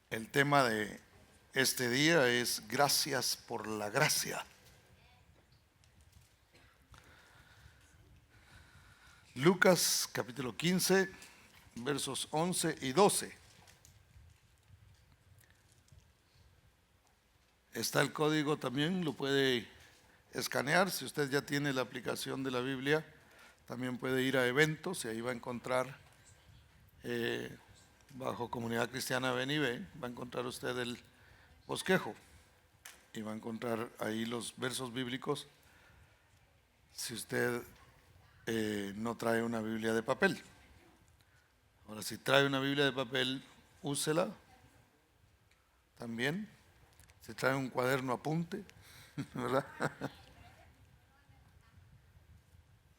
El tema de este día es gracias por la gracia. Lucas capítulo 15, versos 11 y 12. Está el código también, lo puede escanear. Si usted ya tiene la aplicación de la Biblia, también puede ir a eventos y ahí va a encontrar, bajo Comunidad Cristiana Benibe, va a encontrar usted el bosquejo y va a encontrar ahí los versos bíblicos si usted no trae una Biblia de papel. Ahora, si trae una Biblia de papel, úsela también. Si trae un cuaderno, apunte, ¿verdad?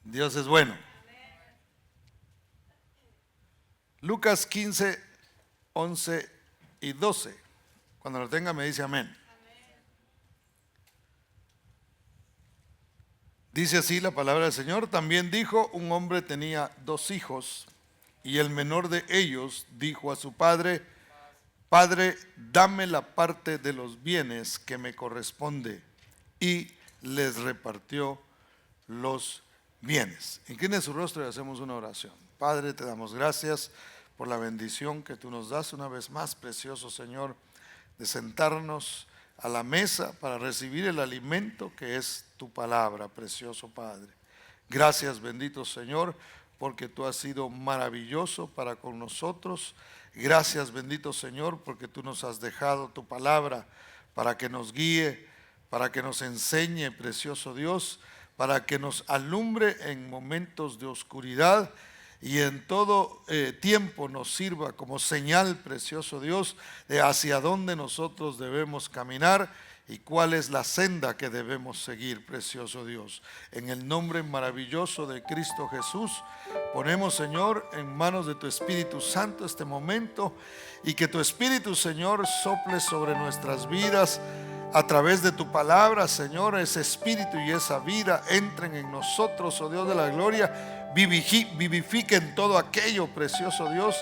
Dios es bueno. Lucas 15, 11 y 12. Cuando lo tenga me dice amén. Dice así la palabra del Señor. También dijo: un hombre tenía 2 hijos, y el menor de ellos dijo a su padre: Padre, dame la parte de los bienes que me corresponde. Y les repartió los bienes. Incline su rostro y hacemos una oración. Padre, te damos gracias por la bendición que tú nos das una vez más, precioso Señor, de sentarnos a la mesa para recibir el alimento que es tu palabra, precioso Padre. Gracias, bendito Señor, porque tú has sido maravilloso para con nosotros. Gracias, bendito Señor, porque tú nos has dejado tu palabra para que nos guíe, para que nos enseñe, precioso Dios, para que nos alumbre en momentos de oscuridad y en todo tiempo nos sirva como señal, precioso Dios, de hacia dónde nosotros debemos caminar y cuál es la senda que debemos seguir, precioso Dios. En el nombre maravilloso de Cristo Jesús, ponemos, Señor, en manos de tu Espíritu Santo este momento, y que tu Espíritu, Señor, sople sobre nuestras vidas a través de tu palabra, Señor. Ese espíritu y esa vida entren en nosotros, oh Dios de la gloria. Vivifiquen todo aquello, precioso Dios,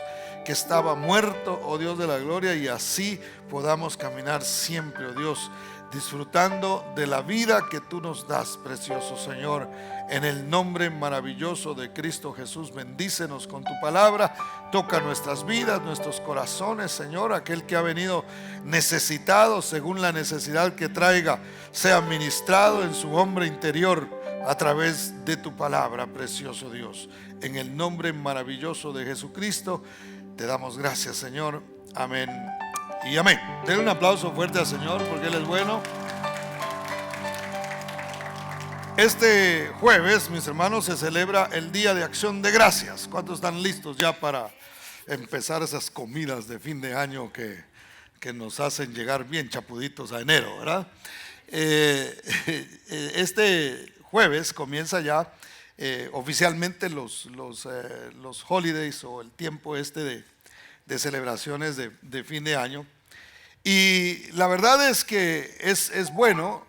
que estaba muerto, oh Dios de la gloria, y así podamos caminar siempre, oh Dios, disfrutando de la vida que tú nos das, precioso Señor. En el nombre maravilloso de Cristo Jesús, bendícenos con tu palabra. Toca nuestras vidas, nuestros corazones, Señor. Aquel que ha venido necesitado, según la necesidad que traiga, sea ministrado en su hombre interior a través de tu palabra, precioso Dios. En el nombre maravilloso de Jesucristo te damos gracias, Señor. Amén y amén. Denle un aplauso fuerte al Señor, porque Él es bueno. Este jueves, mis hermanos, se celebra el Día de Acción de Gracias. ¿Cuántos están listos ya para empezar esas comidas de fin de año que nos hacen llegar bien chapuditos a enero, ¿verdad? Este jueves comienza ya oficialmente los holidays, o el tiempo de celebraciones de fin de año. Y la verdad es que es bueno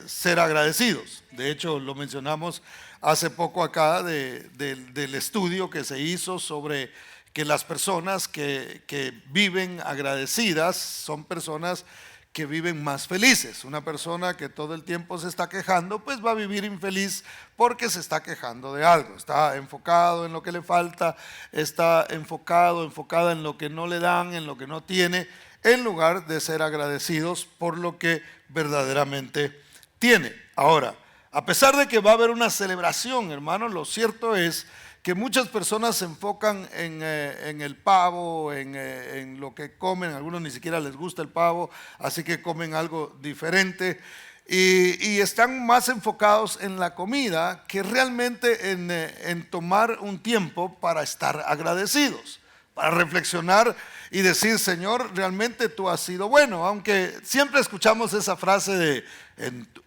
ser agradecidos. De hecho, lo mencionamos hace poco acá del estudio que se hizo sobre que las personas que viven agradecidas son personas que viven más felices. Una persona que todo el tiempo se está quejando, pues va a vivir infeliz porque se está quejando de algo. Está enfocado en lo que le falta, está enfocada en lo que no le dan, en lo que no tiene, en lugar de ser agradecidos por lo que verdaderamente tiene. Ahora, a pesar de que va a haber una celebración, hermanos, lo cierto es que muchas personas se enfocan en el pavo, en lo que comen. A algunos ni siquiera les gusta el pavo, así que comen algo diferente. Y están más enfocados en la comida que realmente en tomar un tiempo para estar agradecidos, para reflexionar y decir: Señor, realmente tú has sido bueno. Aunque siempre escuchamos esa frase de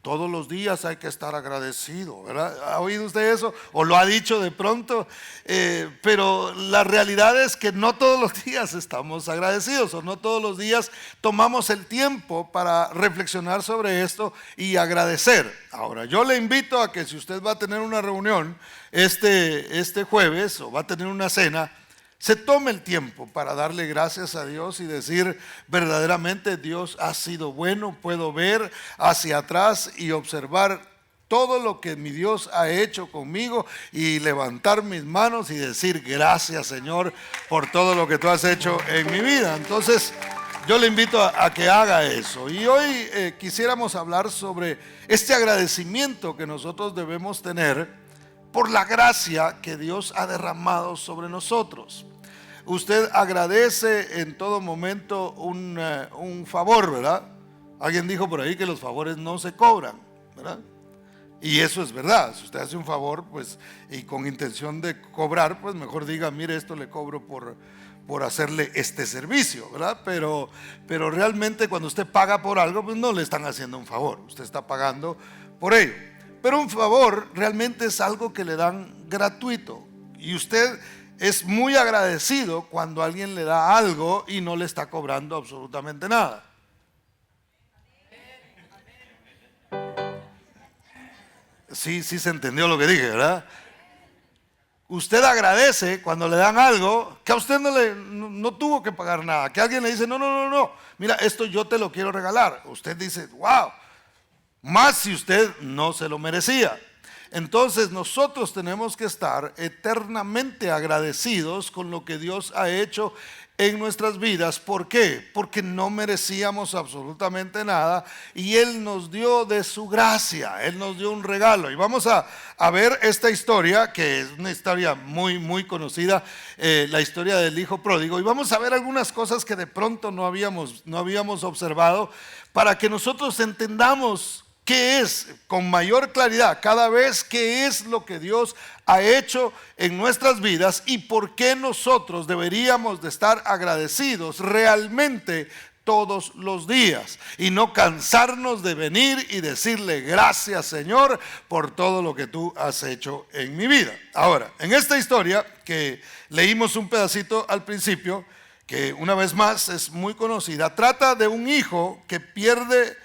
todos los días hay que estar agradecido, ¿verdad? ¿Ha oído usted eso? ¿O lo ha dicho de pronto? Pero la realidad es que no todos los días estamos agradecidos, o no todos los días tomamos el tiempo para reflexionar sobre esto y agradecer. Ahora, yo le invito a que, si usted va a tener una reunión este jueves, o va a tener una cena, se tome el tiempo para darle gracias a Dios y decir verdaderamente Dios ha sido bueno. Puedo ver hacia atrás y observar todo lo que mi Dios ha hecho conmigo y levantar mis manos y decir gracias, Señor, por todo lo que tú has hecho en mi vida. Entonces yo le invito a que haga eso. Y hoy quisiéramos hablar sobre este agradecimiento que nosotros debemos tener por la gracia que Dios ha derramado sobre nosotros. Usted agradece en todo momento un favor, ¿verdad? Alguien dijo por ahí que los favores no se cobran, ¿verdad? Y eso es verdad. Si usted hace un favor, pues, y con intención de cobrar, pues mejor diga, mire, esto le cobro por hacerle este servicio, ¿verdad? Pero realmente cuando usted paga por algo, pues no le están haciendo un favor, usted está pagando por ello. Pero un favor realmente es algo que le dan gratuito, y usted es muy agradecido cuando alguien le da algo y no le está cobrando absolutamente nada. Sí se entendió lo que dije, ¿verdad? Usted agradece cuando le dan algo que a usted no tuvo que pagar nada. Que alguien le dice, no, mira, esto yo te lo quiero regalar. Usted dice, wow, más si usted no se lo merecía. Entonces nosotros tenemos que estar eternamente agradecidos con lo que Dios ha hecho en nuestras vidas. ¿Por qué? Porque no merecíamos absolutamente nada y Él nos dio de su gracia, Él nos dio un regalo. Y vamos a ver esta historia, que es una historia muy conocida, la historia del hijo pródigo. Y vamos a ver algunas cosas que de pronto no habíamos observado, para que nosotros entendamos qué es con mayor claridad cada vez qué es lo que Dios ha hecho en nuestras vidas y por qué nosotros deberíamos de estar agradecidos realmente todos los días y no cansarnos de venir y decirle gracias, Señor, por todo lo que tú has hecho en mi vida. Ahora, en esta historia que leímos un pedacito al principio, que una vez más es muy conocida, trata de un hijo que pide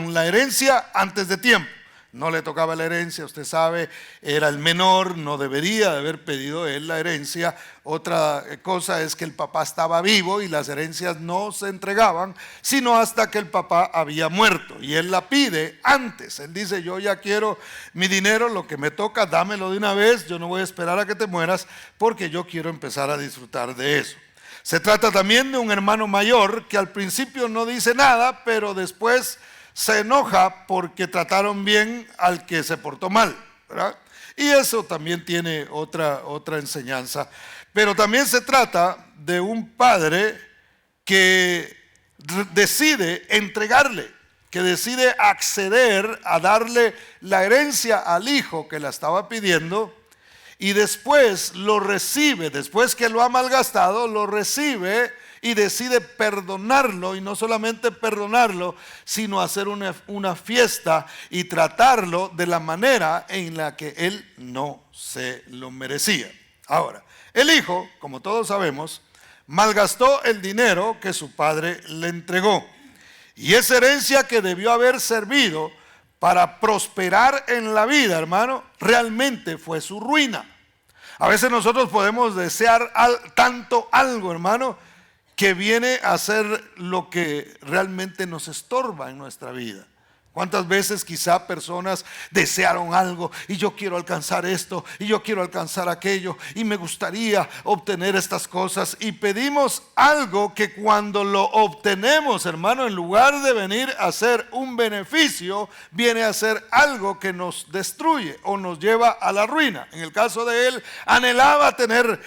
la herencia antes de tiempo. No le tocaba la herencia, usted sabe, era el menor, no debería de haber pedido él la herencia. Otra cosa es que el papá estaba vivo y las herencias no se entregaban sino hasta que el papá había muerto, y él la pide antes. Él dice, yo ya quiero mi dinero, lo que me toca, dámelo de una vez, yo no voy a esperar a que te mueras porque yo quiero empezar a disfrutar de eso. Se trata también de un hermano mayor que al principio no dice nada, pero después se enoja porque trataron bien al que se portó mal, ¿verdad? Y eso también tiene otra enseñanza. Pero también se trata de un padre que decide entregarle, que decide acceder a darle la herencia al hijo que la estaba pidiendo. Y después lo recibe, después que lo ha malgastado, lo recibe y decide perdonarlo. Y no solamente perdonarlo, sino hacer una fiesta y tratarlo de la manera en la que él no se lo merecía. Ahora, el hijo, como todos sabemos, malgastó el dinero que su padre le entregó. Y esa herencia que debió haber servido para prosperar en la vida, hermano, realmente fue su ruina. A veces nosotros podemos desear tanto algo, hermano, que viene a ser lo que realmente nos estorba en nuestra vida. ¿Cuántas veces quizá personas desearon algo y yo quiero alcanzar esto y yo quiero alcanzar aquello y me gustaría obtener estas cosas, y pedimos algo que cuando lo obtenemos, hermano, en lugar de venir a ser un beneficio, viene a ser algo que nos destruye o nos lleva a la ruina? En el caso de él, anhelaba tener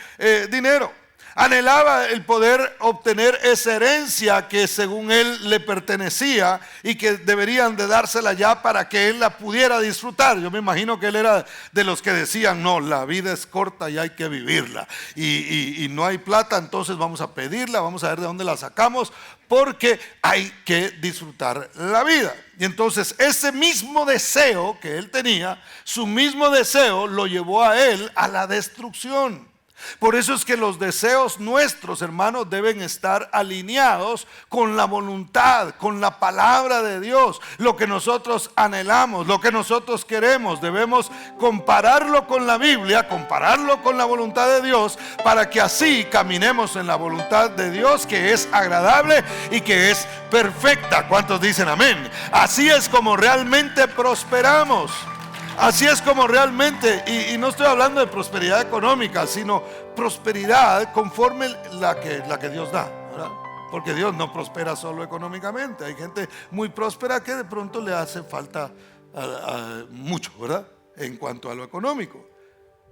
dinero. Anhelaba el poder obtener esa herencia que según él le pertenecía y que deberían de dársela ya para que él la pudiera disfrutar. Yo me imagino que él era de los que decían, no, la vida es corta y hay que vivirla. Y no hay plata, entonces vamos a pedirla, vamos a ver de dónde la sacamos, porque hay que disfrutar la vida. Y entonces ese mismo deseo que él tenía, su mismo deseo lo llevó a él a la destrucción. Por eso es que los deseos nuestros, hermanos, deben estar alineados con la voluntad, con la palabra de Dios. Lo que nosotros anhelamos, lo que nosotros queremos, debemos compararlo con la Biblia, compararlo con la voluntad de Dios, para que así caminemos en la voluntad de Dios, que es agradable y que es perfecta. ¿Cuántos dicen amén? Así es como realmente prosperamos. Así es como realmente, y no estoy hablando de prosperidad económica, sino prosperidad conforme la que Dios da, ¿verdad? Porque Dios no prospera solo económicamente. Hay gente muy próspera que de pronto le hace falta mucho, ¿verdad? En cuanto a lo económico.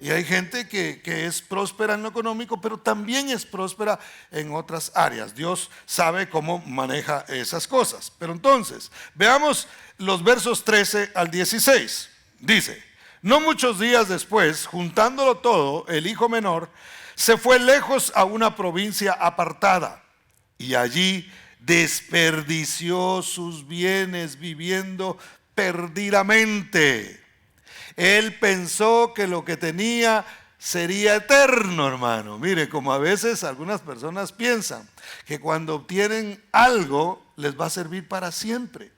Y hay gente que es próspera en lo económico, pero también es próspera en otras áreas. Dios sabe cómo maneja esas cosas. Pero entonces, veamos los versos 13 al 16. Dice: no muchos días después, juntándolo todo, el hijo menor se fue lejos a una provincia apartada y allí desperdició sus bienes viviendo perdidamente. Él pensó que lo que tenía sería eterno, hermano. Mire, como a veces algunas personas piensan que cuando obtienen algo les va a servir para siempre,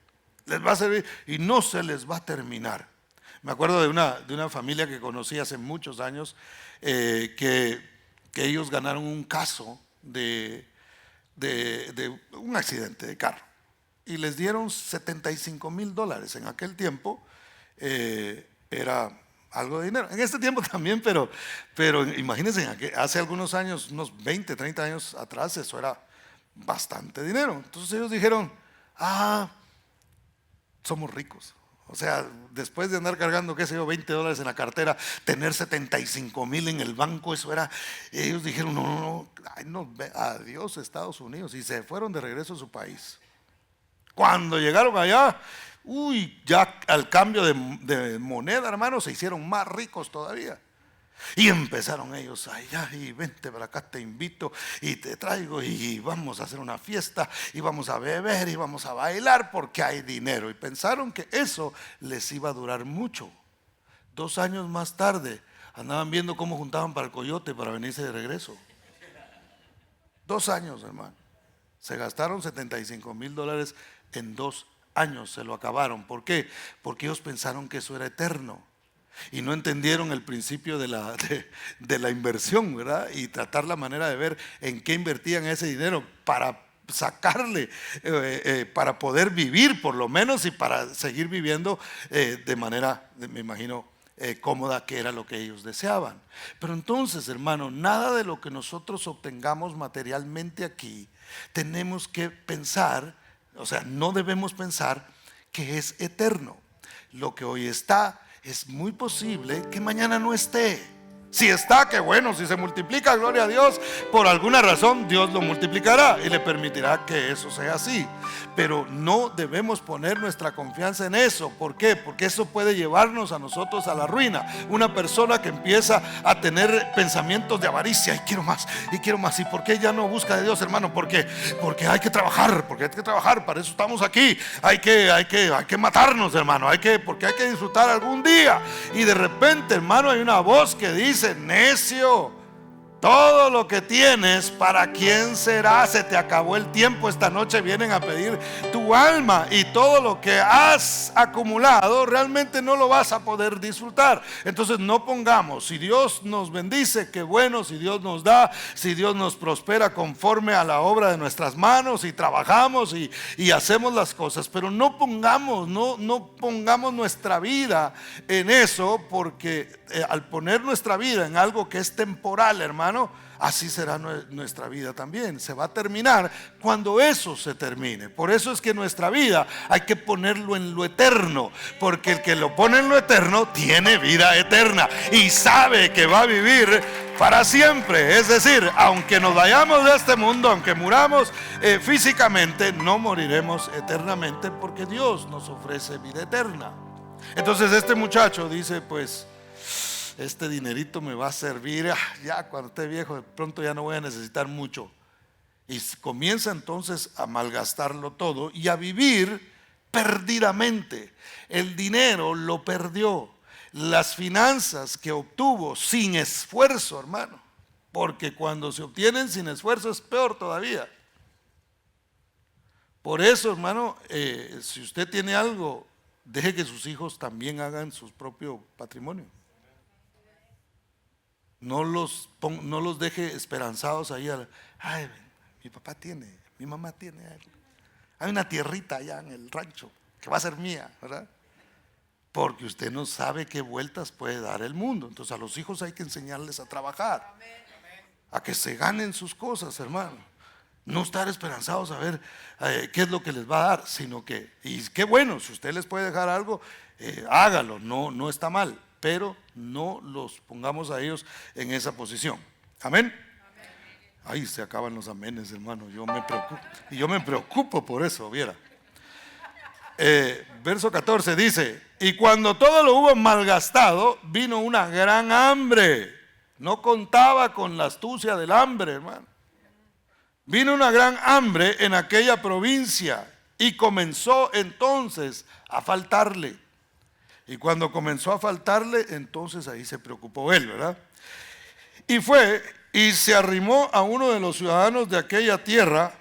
les va a servir y no se les va a terminar. Me acuerdo de una familia que conocí hace muchos años, que ellos ganaron un caso de un accidente de carro y les dieron $75,000 en aquel tiempo. Era algo de dinero, en este tiempo también, pero imagínense, hace algunos años, unos 20, 30 años atrás, eso era bastante dinero. Entonces ellos dijeron: somos ricos. O sea, después de andar cargando, qué sé yo, $20 en la cartera, tener 75,000 en el banco, eso era. Ellos dijeron: no, adiós Estados Unidos, y se fueron de regreso a su país. Cuando llegaron allá, ya al cambio de moneda, hermano, se hicieron más ricos todavía. Y empezaron ellos: y vente para acá, te invito y te traigo y vamos a hacer una fiesta y vamos a beber y vamos a bailar porque hay dinero. Y pensaron que eso les iba a durar mucho. 2 años más tarde andaban viendo cómo juntaban para el coyote para venirse de regreso. 2 años, hermano. Se gastaron $75,000 en 2 años, se lo acabaron. ¿Por qué? Porque ellos pensaron que eso era eterno y no entendieron el principio de la inversión, ¿verdad? Y tratar la manera de ver en qué invertían ese dinero para sacarle, para poder vivir por lo menos y para seguir viviendo de manera, me imagino, cómoda, que era lo que ellos deseaban. Pero entonces, hermano, nada de lo que nosotros obtengamos materialmente aquí tenemos que pensar, o sea, no debemos pensar que es eterno. Lo que hoy está es muy posible que mañana no esté. Si está, qué bueno. Si se multiplica, gloria a Dios. Por alguna razón Dios lo multiplicará y le permitirá que eso sea así. Pero no debemos poner nuestra confianza en eso. ¿Por qué? Porque eso puede llevarnos a nosotros a la ruina. Una persona que empieza a tener pensamientos de avaricia: y quiero más, y quiero más. ¿Y por qué ya no busca de Dios, hermano? Porque hay que trabajar, para eso estamos aquí. Hay que matarnos, hermano. Porque hay que disfrutar algún día. Y de repente, hermano, hay una voz que dice: necio, todo lo que tienes, ¿para quién será? Se te acabó el tiempo, esta noche vienen a pedir tu alma, y todo lo que has acumulado realmente no lo vas a poder disfrutar. Entonces no pongamos, si Dios nos bendice, qué bueno. Si Dios nos da, si Dios nos prospera conforme a la obra de nuestras manos, y trabajamos y hacemos las cosas, pero no pongamos nuestra vida en eso, porque al poner nuestra vida en algo que es temporal, hermano, así será nuestra vida también. Se va a terminar cuando eso se termine. Por eso es que nuestra vida hay que ponerlo en lo eterno, porque el que lo pone en lo eterno tiene vida eterna y sabe que va a vivir para siempre. Es decir, aunque nos vayamos de este mundo, aunque muramos físicamente, no moriremos eternamente, porque Dios nos ofrece vida eterna. Entonces este muchacho dice: pues este dinerito me va a servir, ya cuando esté viejo de pronto ya no voy a necesitar mucho. Y comienza entonces a malgastarlo todo y a vivir perdidamente. El dinero lo perdió. Las finanzas que obtuvo sin esfuerzo, hermano, porque cuando se obtienen sin esfuerzo es peor todavía. Por eso, hermano, si usted tiene algo, deje que sus hijos también hagan su propio patrimonio. No los deje esperanzados ahí. Ay, mi papá tiene, mi mamá tiene. Hay una tierrita allá en el rancho que va a ser mía, ¿verdad? Porque usted no sabe qué vueltas puede dar el mundo. Entonces a los hijos hay que enseñarles a trabajar, a que se ganen sus cosas, hermano. No estar esperanzados a ver qué es lo que les va a dar, sino que, y qué bueno, si usted les puede dejar algo, hágalo, no está mal, pero no los pongamos a ellos en esa posición. Amén. Ay, se acaban los amenes, hermano. Yo me preocupo por eso, viera. Verso 14 dice: y cuando todo lo hubo malgastado, vino una gran hambre. No contaba con la astucia del hambre, hermano. Vino una gran hambre en aquella provincia y comenzó entonces a faltarle. Y cuando comenzó a faltarle, entonces ahí se preocupó él, ¿verdad? Y fue y se arrimó a uno de los ciudadanos de aquella tierra,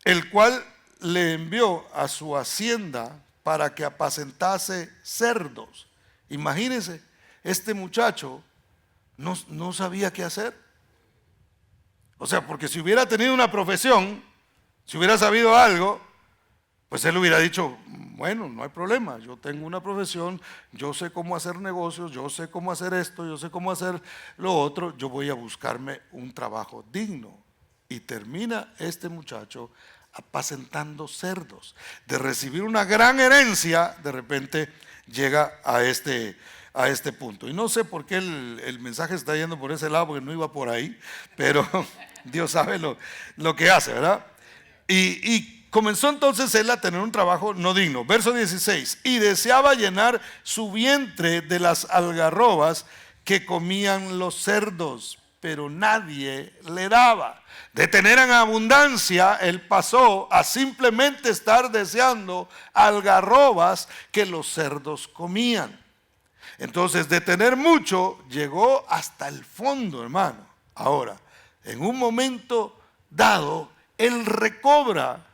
el cual le envió a su hacienda para que apacentase cerdos. Imagínense, este muchacho no sabía qué hacer. O sea, porque si hubiera tenido una profesión, si hubiera sabido algo, pues él hubiera dicho: bueno, no hay problema, yo tengo una profesión, yo sé cómo hacer negocios, yo sé cómo hacer esto, yo sé cómo hacer lo otro, yo voy a buscarme un trabajo digno. Y termina este muchacho apacentando cerdos. De recibir una gran herencia, de repente llega a este punto. Y no sé por qué el mensaje está yendo por ese lado, porque no iba por ahí, pero Dios sabe lo que hace, ¿verdad? Y comenzó entonces él a tener un trabajo no digno. Verso 16: y deseaba llenar su vientre de las algarrobas que comían los cerdos, pero nadie le daba. De tener en abundancia, él pasó a simplemente estar deseando algarrobas que los cerdos comían. Entonces, de tener mucho, llegó hasta el fondo, hermano. Ahora, en un momento dado, él recobra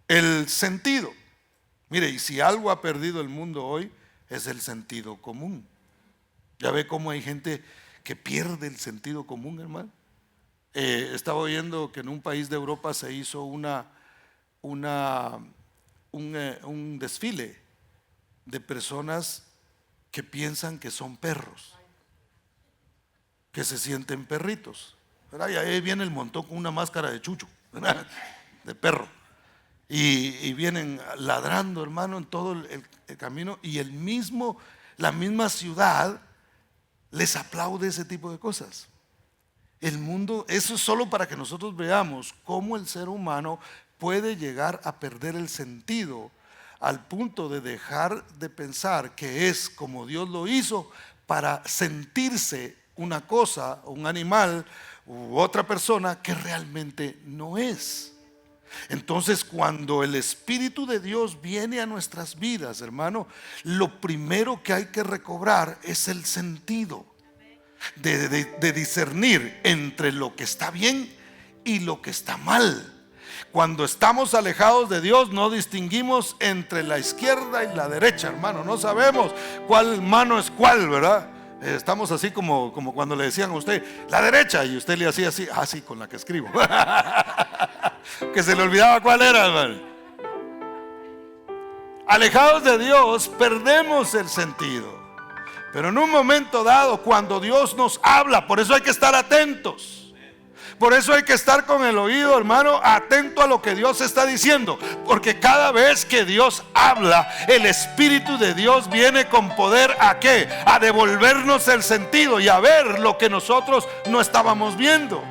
el sentido. Mire, y si algo ha perdido el mundo hoy, es el sentido común. Ya ve cómo hay gente que pierde el sentido común, hermano. Estaba oyendo que en un país de Europa se hizo un desfile de personas que piensan que son perros, que se sienten perritos, ¿verdad? Y ahí viene el montón con una máscara de chucho, ¿verdad? De perro, y vienen ladrando, hermano, en todo el camino, y la misma ciudad les aplaude ese tipo de cosas. El mundo, eso es solo para que nosotros veamos cómo el ser humano puede llegar a perder el sentido, al punto de dejar de pensar que es como Dios lo hizo, para sentirse una cosa, un animal u otra persona que realmente no es. Entonces, cuando el Espíritu de Dios viene a nuestras vidas, hermano, lo primero que hay que recobrar es el sentido de discernir entre lo que está bien y lo que está mal. Cuando estamos alejados de Dios, no distinguimos entre la izquierda y la derecha, hermano. No sabemos cuál mano es cuál, ¿verdad? Estamos así como cuando le decían a usted la derecha, y usted le hacía así con la que escribo. Que se le olvidaba cuál era, hermano. Alejados de Dios, perdemos el sentido. Pero en un momento dado, cuando Dios nos habla, por eso hay que estar atentos. Por eso hay que estar con el oído, hermano, atento a lo que Dios está diciendo. Porque cada vez que Dios habla, el Espíritu de Dios viene con poder ¿a qué? A devolvernos el sentido y a ver lo que nosotros no estábamos viendo.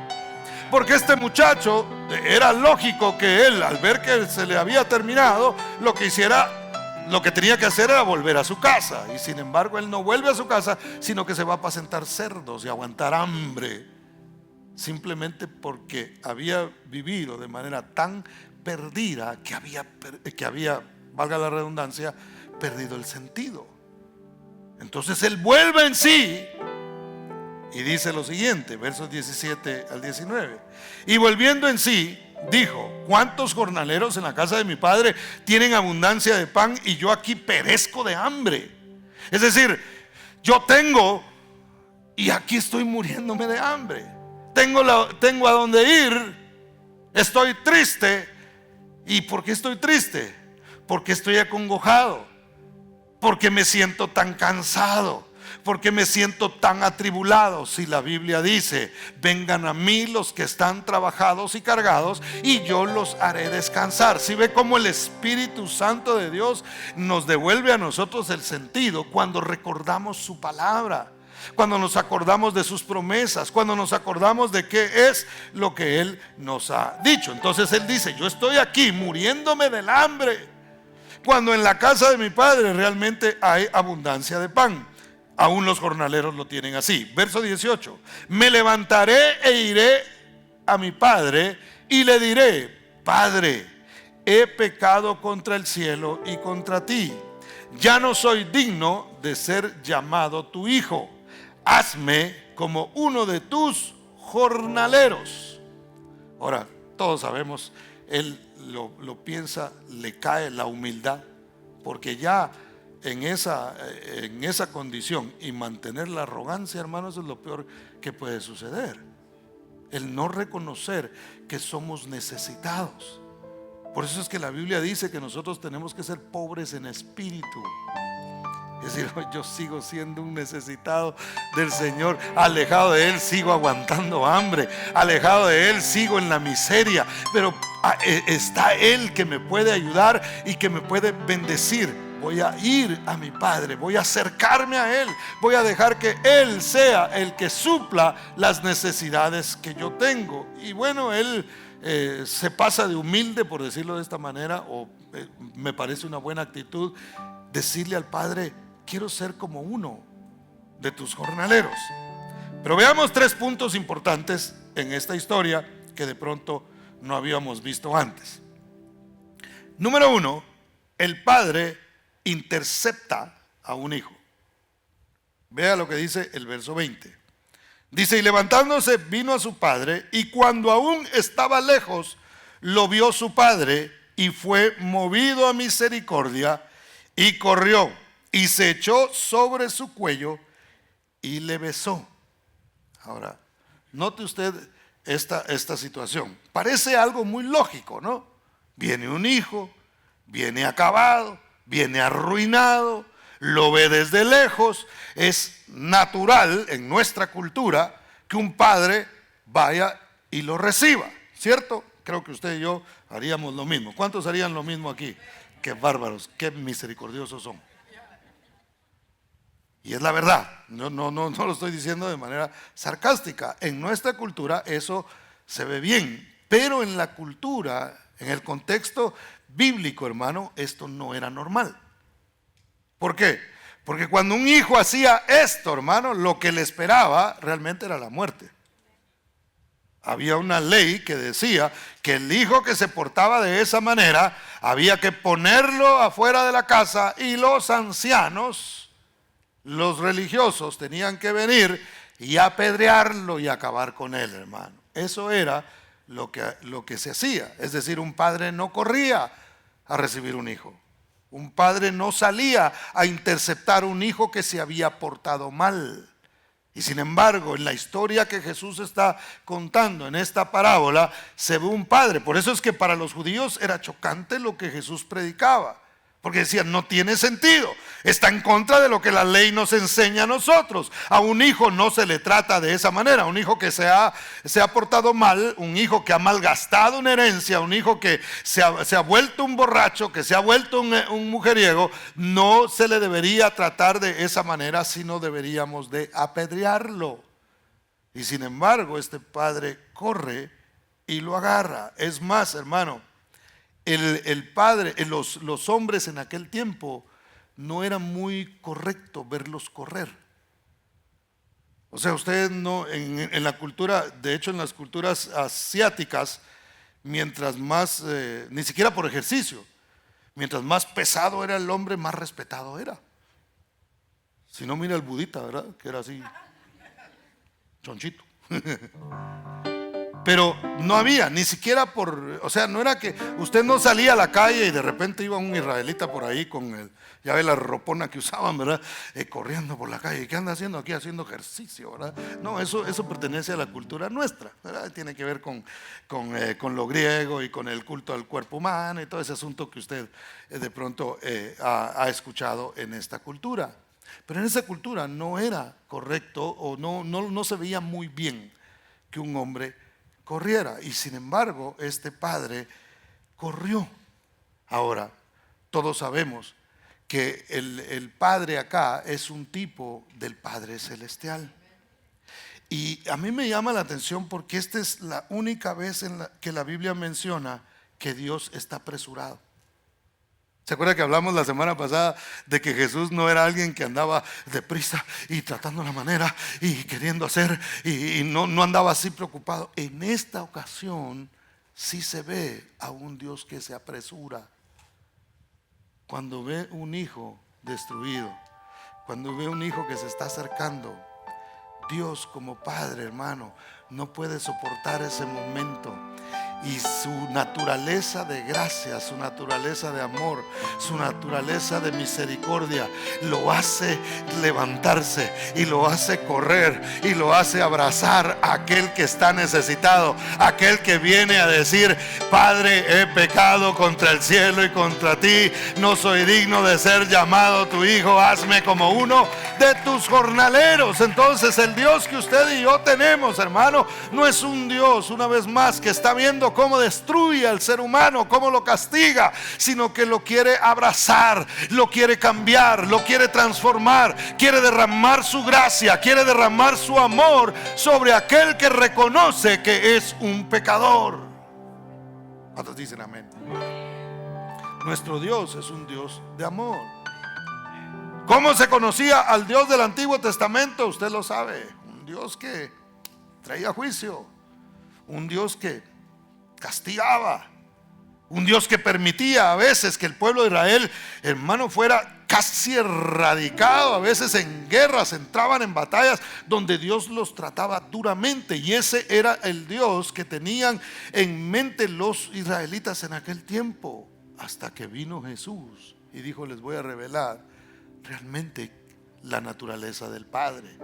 Porque este muchacho, era lógico que él, al ver que se le había terminado, lo que tenía que hacer era volver a su casa. Y sin embargo, él no vuelve a su casa, sino que se va a apacentar cerdos y aguantar hambre, simplemente porque había vivido de manera tan perdida que había, valga la redundancia, perdido el sentido. Entonces él vuelve en sí Y dice lo siguiente, versos 17 al 19. Y volviendo en sí, dijo: ¿cuántos jornaleros en la casa de mi padre tienen abundancia de pan y yo aquí perezco de hambre? Es decir, yo tengo y aquí estoy muriéndome de hambre. Tengo a dónde ir. Estoy triste. ¿Y por qué estoy triste? Porque estoy acongojado, porque me siento tan cansado, porque me siento tan atribulado. Si la Biblia dice: vengan a mí los que están trabajados y cargados y yo los haré descansar. Si ve cómo el Espíritu Santo de Dios nos devuelve a nosotros el sentido cuando recordamos su palabra, cuando nos acordamos de sus promesas, cuando nos acordamos de qué es lo que Él nos ha dicho. Entonces Él dice: yo estoy aquí muriéndome del hambre, cuando en la casa de mi padre realmente hay abundancia de pan. Aún los jornaleros lo tienen así. Verso 18: me levantaré e iré a mi padre y le diré: Padre, he pecado contra el cielo y contra ti. Ya no soy digno de ser llamado tu hijo. Hazme como uno de tus jornaleros. Ahora, todos sabemos, él lo piensa, le cae la humildad, porque ya en esa condición y mantener la arrogancia, hermanos, es lo peor que puede suceder. El no reconocer que somos necesitados. Por eso es que la Biblia dice que nosotros tenemos que ser pobres en espíritu. Es decir, yo sigo siendo un necesitado del Señor. Alejado de Él sigo aguantando hambre. Alejado de Él sigo en la miseria. Pero está Él que me puede ayudar y que me puede bendecir. Voy a ir a mi Padre, voy a acercarme a Él, voy a dejar que Él sea el que supla las necesidades que yo tengo. Y bueno, Él se pasa de humilde, por decirlo de esta manera, o me parece una buena actitud decirle al Padre: quiero ser como uno de tus jornaleros. Pero veamos 3 puntos importantes en esta historia que de pronto no habíamos visto antes. Número 1, el padre intercepta a un hijo. Vea lo que dice el verso 20. Dice: y levantándose vino a su padre, y cuando aún estaba lejos, lo vio su padre, y fue movido a misericordia, y corrió, y se echó sobre su cuello, y le besó. Ahora, note usted esta situación. Parece algo muy lógico, ¿no? Viene un hijo, viene acabado, viene arruinado, lo ve desde lejos. Es natural en nuestra cultura que un padre vaya y lo reciba, ¿cierto? Creo que usted y yo haríamos lo mismo. ¿Cuántos harían lo mismo aquí? Qué bárbaros, qué misericordiosos son. Y es la verdad, no lo estoy diciendo de manera sarcástica. En nuestra cultura eso se ve bien, pero en la cultura, en el contexto bíblico, hermano, esto no era normal. ¿Por qué? Porque cuando un hijo hacía esto, hermano, lo que le esperaba realmente era la muerte. Había una ley que decía que el hijo que se portaba de esa manera había que ponerlo afuera de la casa, y los ancianos, los religiosos, tenían que venir y apedrearlo y acabar con él, hermano. Eso era lo que se hacía. Es decir, un padre no corría a recibir un hijo. Un padre no salía a interceptar un hijo que se había portado mal. Y sin embargo, en la historia que Jesús está contando en esta parábola, se ve un padre. Por eso es que para los judíos era chocante lo que Jesús predicaba, porque decían: no tiene sentido, está en contra de lo que la ley nos enseña a nosotros. A un hijo no se le trata de esa manera. Un hijo que se ha portado mal, un hijo que ha malgastado una herencia, un hijo que se ha vuelto un borracho, que se ha vuelto un mujeriego, no se le debería tratar de esa manera, sino deberíamos de apedrearlo. Y sin embargo, este padre corre y lo agarra. Es más, hermano, el padre, los hombres en aquel tiempo no era muy correcto verlos correr. O sea, ustedes no, en la cultura, de hecho en las culturas asiáticas, mientras más, ni siquiera por ejercicio, mientras más pesado era el hombre, más respetado era. Si no, mira el budita, ¿verdad? Que era así. chonchito. Pero no había, ni siquiera o sea, no era que usted no salía a la calle y de repente iba un israelita por ahí con ya ve la ropona que usaban, ¿verdad? Corriendo por la calle. ¿Qué anda haciendo aquí? Haciendo ejercicio, ¿verdad? No, eso pertenece a la cultura nuestra, ¿verdad? Tiene que ver con lo griego y con el culto al cuerpo humano y todo ese asunto que usted de pronto ha escuchado en esta cultura. Pero en esa cultura no era correcto o no se veía muy bien que un hombre corriera, y sin embargo este padre corrió. Ahora, todos sabemos que el padre acá es un tipo del Padre Celestial, y a mí me llama la atención porque esta es la única vez que la Biblia menciona que Dios está apresurado. ¿Se acuerda que hablamos la semana pasada de que Jesús no era alguien que andaba deprisa y tratando la manera y queriendo hacer y no andaba así preocupado? En esta ocasión sí se ve a un Dios que se apresura. Cuando ve un hijo destruido, cuando ve un hijo que se está acercando, Dios como padre, hermano, no puede soportar ese momento. Y su naturaleza de gracia, su naturaleza de amor, su naturaleza de misericordia lo hace levantarse y lo hace correr y lo hace abrazar a aquel que está necesitado, aquel que viene a decir: Padre, he pecado contra el cielo y contra ti, no soy digno de ser llamado tu hijo, hazme como uno de tus jornaleros. Entonces el Dios que usted y yo tenemos, hermano, no es un Dios, una vez más, que está viendo cómo destruye al ser humano, cómo lo castiga, sino que lo quiere abrazar, lo quiere cambiar, lo quiere transformar, quiere derramar su gracia, quiere derramar su amor sobre aquel que reconoce que es un pecador. ¿Cuántos dicen amén? Nuestro Dios es un Dios de amor. ¿Cómo se conocía al Dios del Antiguo Testamento? Usted lo sabe. Un Dios que traía juicio, un Dios que castigaba, un Dios que permitía a veces que el pueblo de Israel, hermano, fuera casi erradicado. A veces en guerras entraban en batallas donde Dios los trataba duramente, y ese era el Dios que tenían en mente los israelitas en aquel tiempo, hasta que vino Jesús y dijo: les voy a revelar realmente la naturaleza del Padre.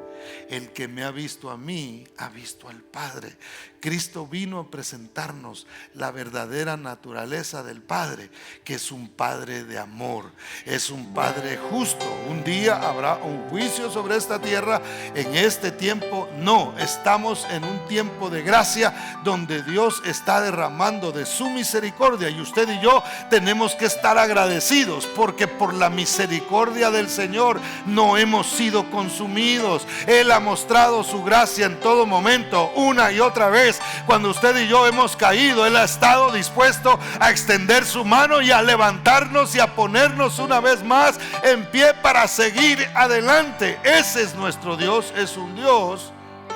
El que me ha visto a mí, ha visto al Padre. Cristo vino a presentarnos la verdadera naturaleza del Padre, que es un Padre de amor, es un Padre justo. Un día habrá un juicio sobre esta tierra. En este tiempo no, estamos en un tiempo de gracia donde Dios está derramando de su misericordia, y usted y yo tenemos que estar agradecidos, porque por la misericordia del Señor no hemos sido consumidos. Él ha mostrado su gracia en todo momento, una y otra vez. Cuando usted y yo hemos caído, Él ha estado dispuesto a extender su mano y a levantarnos y a ponernos una vez más en pie para seguir adelante. Ese es nuestro Dios. Es un Dios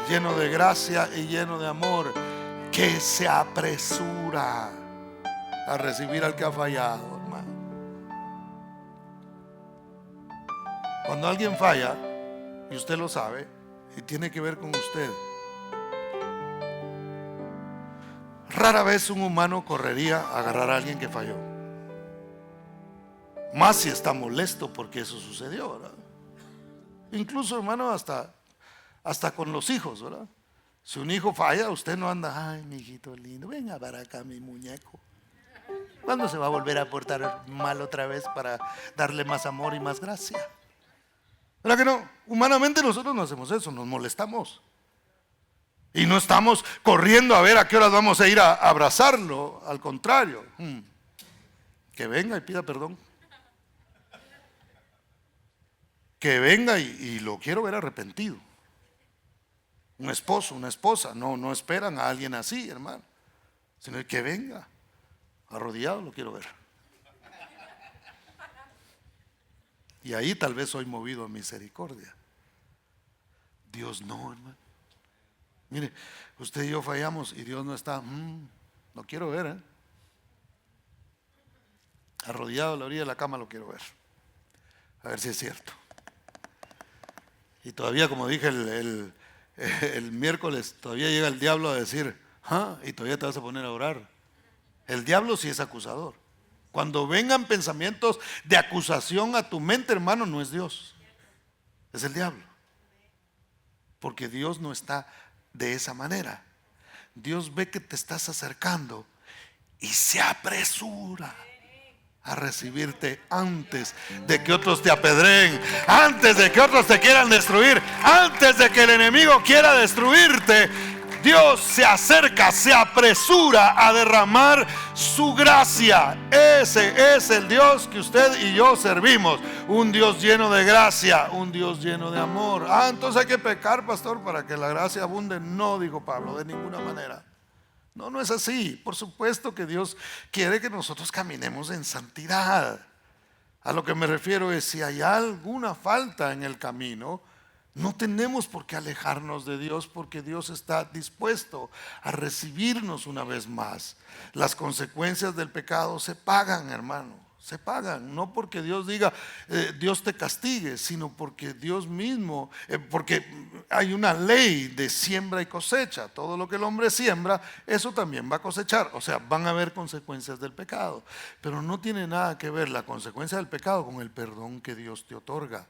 lleno de gracia y lleno de amor, que se apresura a recibir al que ha fallado, hermano. Cuando alguien falla, y usted lo sabe, y tiene que ver con usted, rara vez un humano correría a agarrar a alguien que falló, más si está molesto porque eso sucedió, ¿verdad? Incluso, hermano, hasta con los hijos, ¿verdad? Si un hijo falla, usted no anda: ay, mi hijito lindo, venga para acá, mi muñeco. ¿Cuándo se va a volver a portar mal otra vez para darle más amor y más gracia? ¿Verdad que no? Humanamente nosotros no hacemos eso, nos molestamos. Y no estamos corriendo a ver a qué horas vamos a ir a abrazarlo. Al contrario, que venga y pida perdón. Que venga y lo quiero ver arrepentido. Un esposo, una esposa, no esperan a alguien así, hermano, sino que venga arrodillado, lo quiero ver. Y ahí tal vez soy movido a misericordia. Dios no, hermano. Mire, usted y yo fallamos y Dios no está. No quiero ver, arrodillado a la orilla de la cama, lo quiero ver. A ver si es cierto. Y todavía, como dije el miércoles todavía llega el diablo a decir, y todavía te vas a poner a orar. El diablo sí es acusador. Cuando vengan pensamientos de acusación a tu mente, hermano, no es Dios, es el diablo. Porque Dios no está de esa manera. Dios ve que te estás acercando y se apresura a recibirte antes de que otros te apedreen, antes de que otros te quieran destruir, antes de que el enemigo quiera destruirte. Dios se acerca, se apresura a derramar su gracia. Ese es el Dios que usted y yo servimos. Un Dios lleno de gracia, un Dios lleno de amor. Entonces hay que pecar, pastor, para que la gracia abunde. No, dijo Pablo, de ninguna manera. No, no es así. Por supuesto que Dios quiere que nosotros caminemos en santidad. A lo que me refiero es, si hay alguna falta en el camino, no tenemos por qué alejarnos de Dios, porque Dios está dispuesto a recibirnos una vez más. Las consecuencias del pecado se pagan, hermano, se pagan. No porque Dios diga, Dios te castigue, sino porque Dios mismo, porque hay una ley de siembra y cosecha. Todo lo que el hombre siembra, eso también va a cosechar. O sea, van a haber consecuencias del pecado. Pero no tiene nada que ver la consecuencia del pecado con el perdón que Dios te otorga,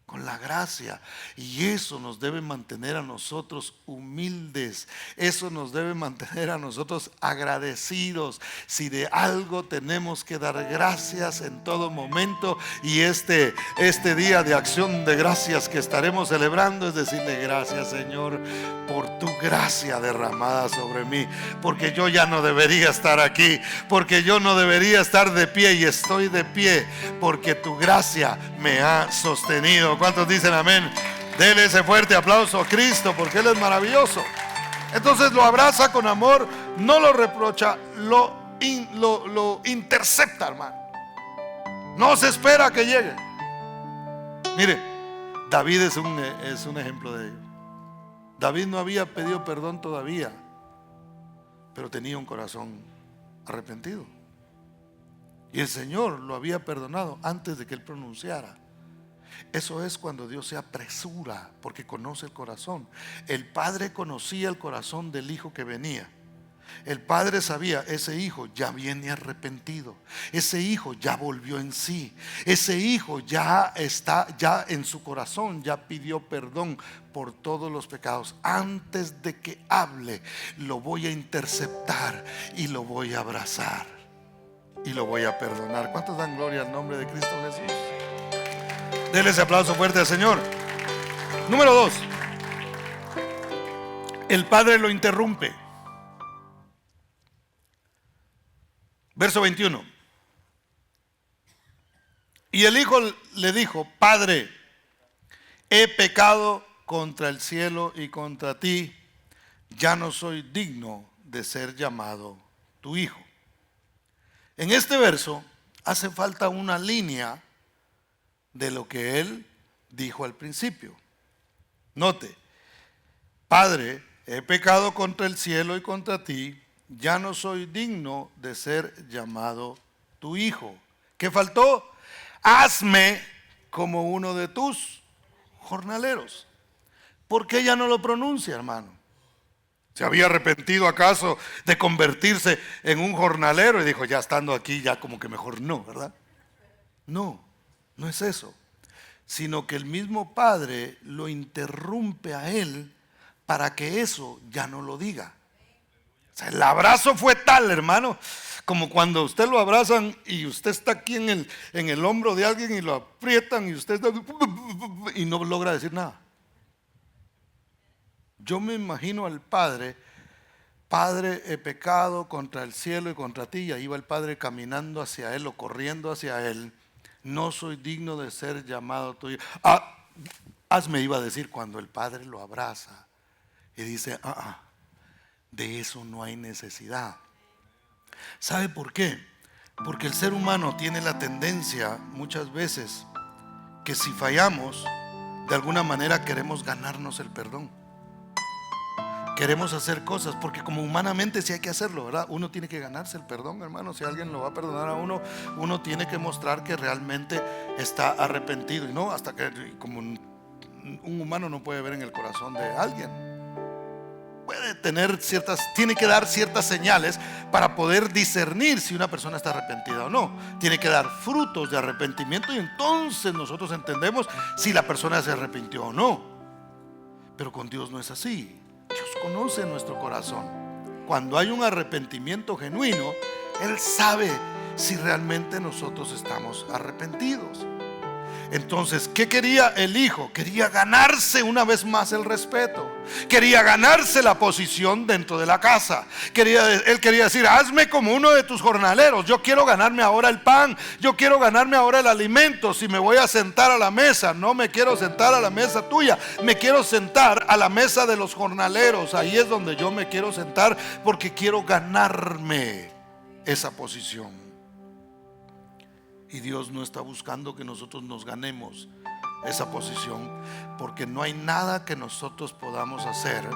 con la gracia. Y eso nos debe mantener a nosotros humildes. Eso nos debe mantener a nosotros agradecidos. Si de algo tenemos que dar gracias en todo momento, y este día de acción de gracias que estaremos celebrando, es decirle gracias, Señor, por tu gracia derramada sobre mí, porque yo ya no debería estar aquí, porque yo no debería estar de pie, y estoy de pie porque tu gracia me ha sostenido. ¿Cuántos dicen amén? Dele ese fuerte aplauso a Cristo, porque Él es maravilloso. Entonces lo abraza con amor, no lo reprocha, lo intercepta, hermano. No se espera que llegue. Mire, David es un ejemplo de ello. David no había pedido perdón todavía, pero tenía un corazón arrepentido, y el Señor lo había perdonado antes de que él pronunciara. Eso es cuando Dios se apresura, porque conoce el corazón. El padre conocía el corazón del hijo que venía. El padre sabía, ese hijo ya viene arrepentido, ese hijo ya volvió en sí, ese hijo ya está, ya en su corazón ya pidió perdón por todos los pecados. Antes de que hable, lo voy a interceptar y lo voy a abrazar y lo voy a perdonar. ¿Cuántos dan gloria al nombre de Cristo Jesús? Denle ese aplauso fuerte al Señor. Número 2, el padre lo interrumpe. Verso 21. Y el hijo le dijo: Padre, he pecado contra el cielo y contra ti, ya no soy digno de ser llamado tu hijo. En este verso hace falta una línea de lo que él dijo al principio. Note: Padre, he pecado contra el cielo y contra ti, ya no soy digno de ser llamado tu hijo. ¿Qué faltó? Hazme como uno de tus jornaleros. ¿Por qué ya no lo pronuncia, hermano? ¿Se había arrepentido acaso de convertirse en un jornalero? Y dijo, ya estando aquí, ya como que mejor no, ¿verdad? No, no es eso. Sino que el mismo padre lo interrumpe a él para que eso ya no lo diga. O sea, el abrazo fue tal, hermano, como cuando usted lo abrazan y usted está aquí en el hombro de alguien y lo aprietan y usted y no logra decir nada. Yo me imagino al padre: Padre, he pecado contra el cielo y contra ti. Y ahí va el padre caminando hacia él o corriendo hacia él. No soy digno de ser llamado tu hijo. Hazme, iba a decir, cuando el padre lo abraza y dice, de eso no hay necesidad. ¿Sabe por qué? Porque el ser humano tiene la tendencia muchas veces que si fallamos, de alguna manera queremos ganarnos el perdón. Queremos hacer cosas, porque como humanamente sí hay que hacerlo, ¿verdad? Uno tiene que ganarse el perdón, hermano. Si alguien lo va a perdonar a uno, uno tiene que mostrar que realmente está arrepentido. Y no hasta que, como un humano no puede ver en el corazón de alguien. Puede tener tiene que dar ciertas señales para poder discernir si una persona está arrepentida o no. Tiene que dar frutos de arrepentimiento y entonces nosotros entendemos si la persona se arrepintió o no. Pero con Dios no es así. Dios conoce nuestro corazón. Cuando hay un arrepentimiento genuino, Él sabe si realmente nosotros estamos arrepentidos. Entonces, ¿qué quería el hijo? Quería ganarse una vez más el respeto. Quería ganarse la posición dentro de la casa. Él quería decir: hazme como uno de tus jornaleros. Yo quiero ganarme ahora el pan. Yo quiero ganarme ahora el alimento. Si me voy a sentar a la mesa, no me quiero sentar a la mesa tuya. Me quiero sentar a la mesa de los jornaleros. Ahí es donde yo me quiero sentar, porque quiero ganarme esa posición. Y Dios no está buscando que nosotros nos ganemos esa posición, porque no hay nada que nosotros podamos hacer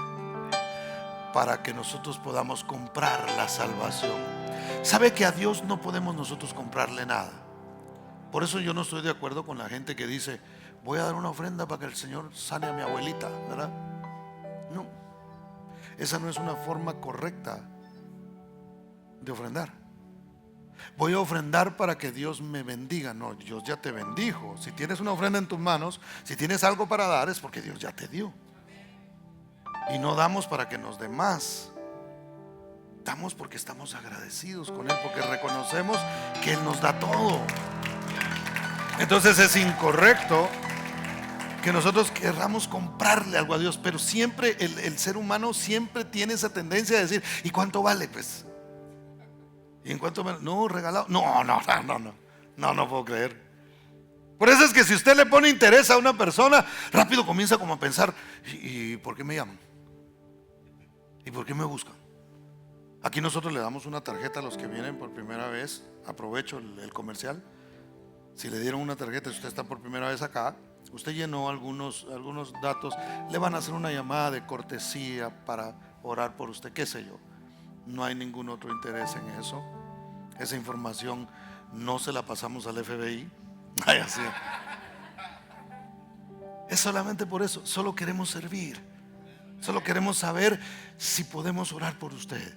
para que nosotros podamos comprar la salvación. ¿Sabe que a Dios no podemos nosotros comprarle nada? Por eso yo no estoy de acuerdo con la gente que dice: voy a dar una ofrenda para que el Señor sane a mi abuelita, ¿verdad? No, esa no es una forma correcta de ofrendar. Voy a ofrendar para que Dios me bendiga. No, Dios ya te bendijo. Si tienes una ofrenda en tus manos, si tienes algo para dar, es porque Dios ya te dio. Y no damos para que nos dé más. Damos porque estamos agradecidos con Él, porque reconocemos que Él nos da todo. Entonces es incorrecto que nosotros querramos comprarle algo a Dios. Pero siempre el ser humano siempre tiene esa tendencia de decir: ¿y cuánto vale? Pues, ¿y en cuánto? No, regalado. No puedo creer. Por eso es que si usted le pone interés a una persona, rápido comienza como a pensar: ¿y por qué me llaman? ¿Y por qué me buscan? Aquí nosotros le damos una tarjeta a los que vienen por primera vez. Aprovecho el comercial. Si le dieron una tarjeta, si usted está por primera vez acá, usted llenó algunos datos, le van a hacer una llamada de cortesía para orar por usted, qué sé yo. No hay ningún otro interés en eso. Esa información no se la pasamos al FBI. Ay, así. Es solamente por eso. Solo queremos servir. Solo queremos saber si podemos orar por usted.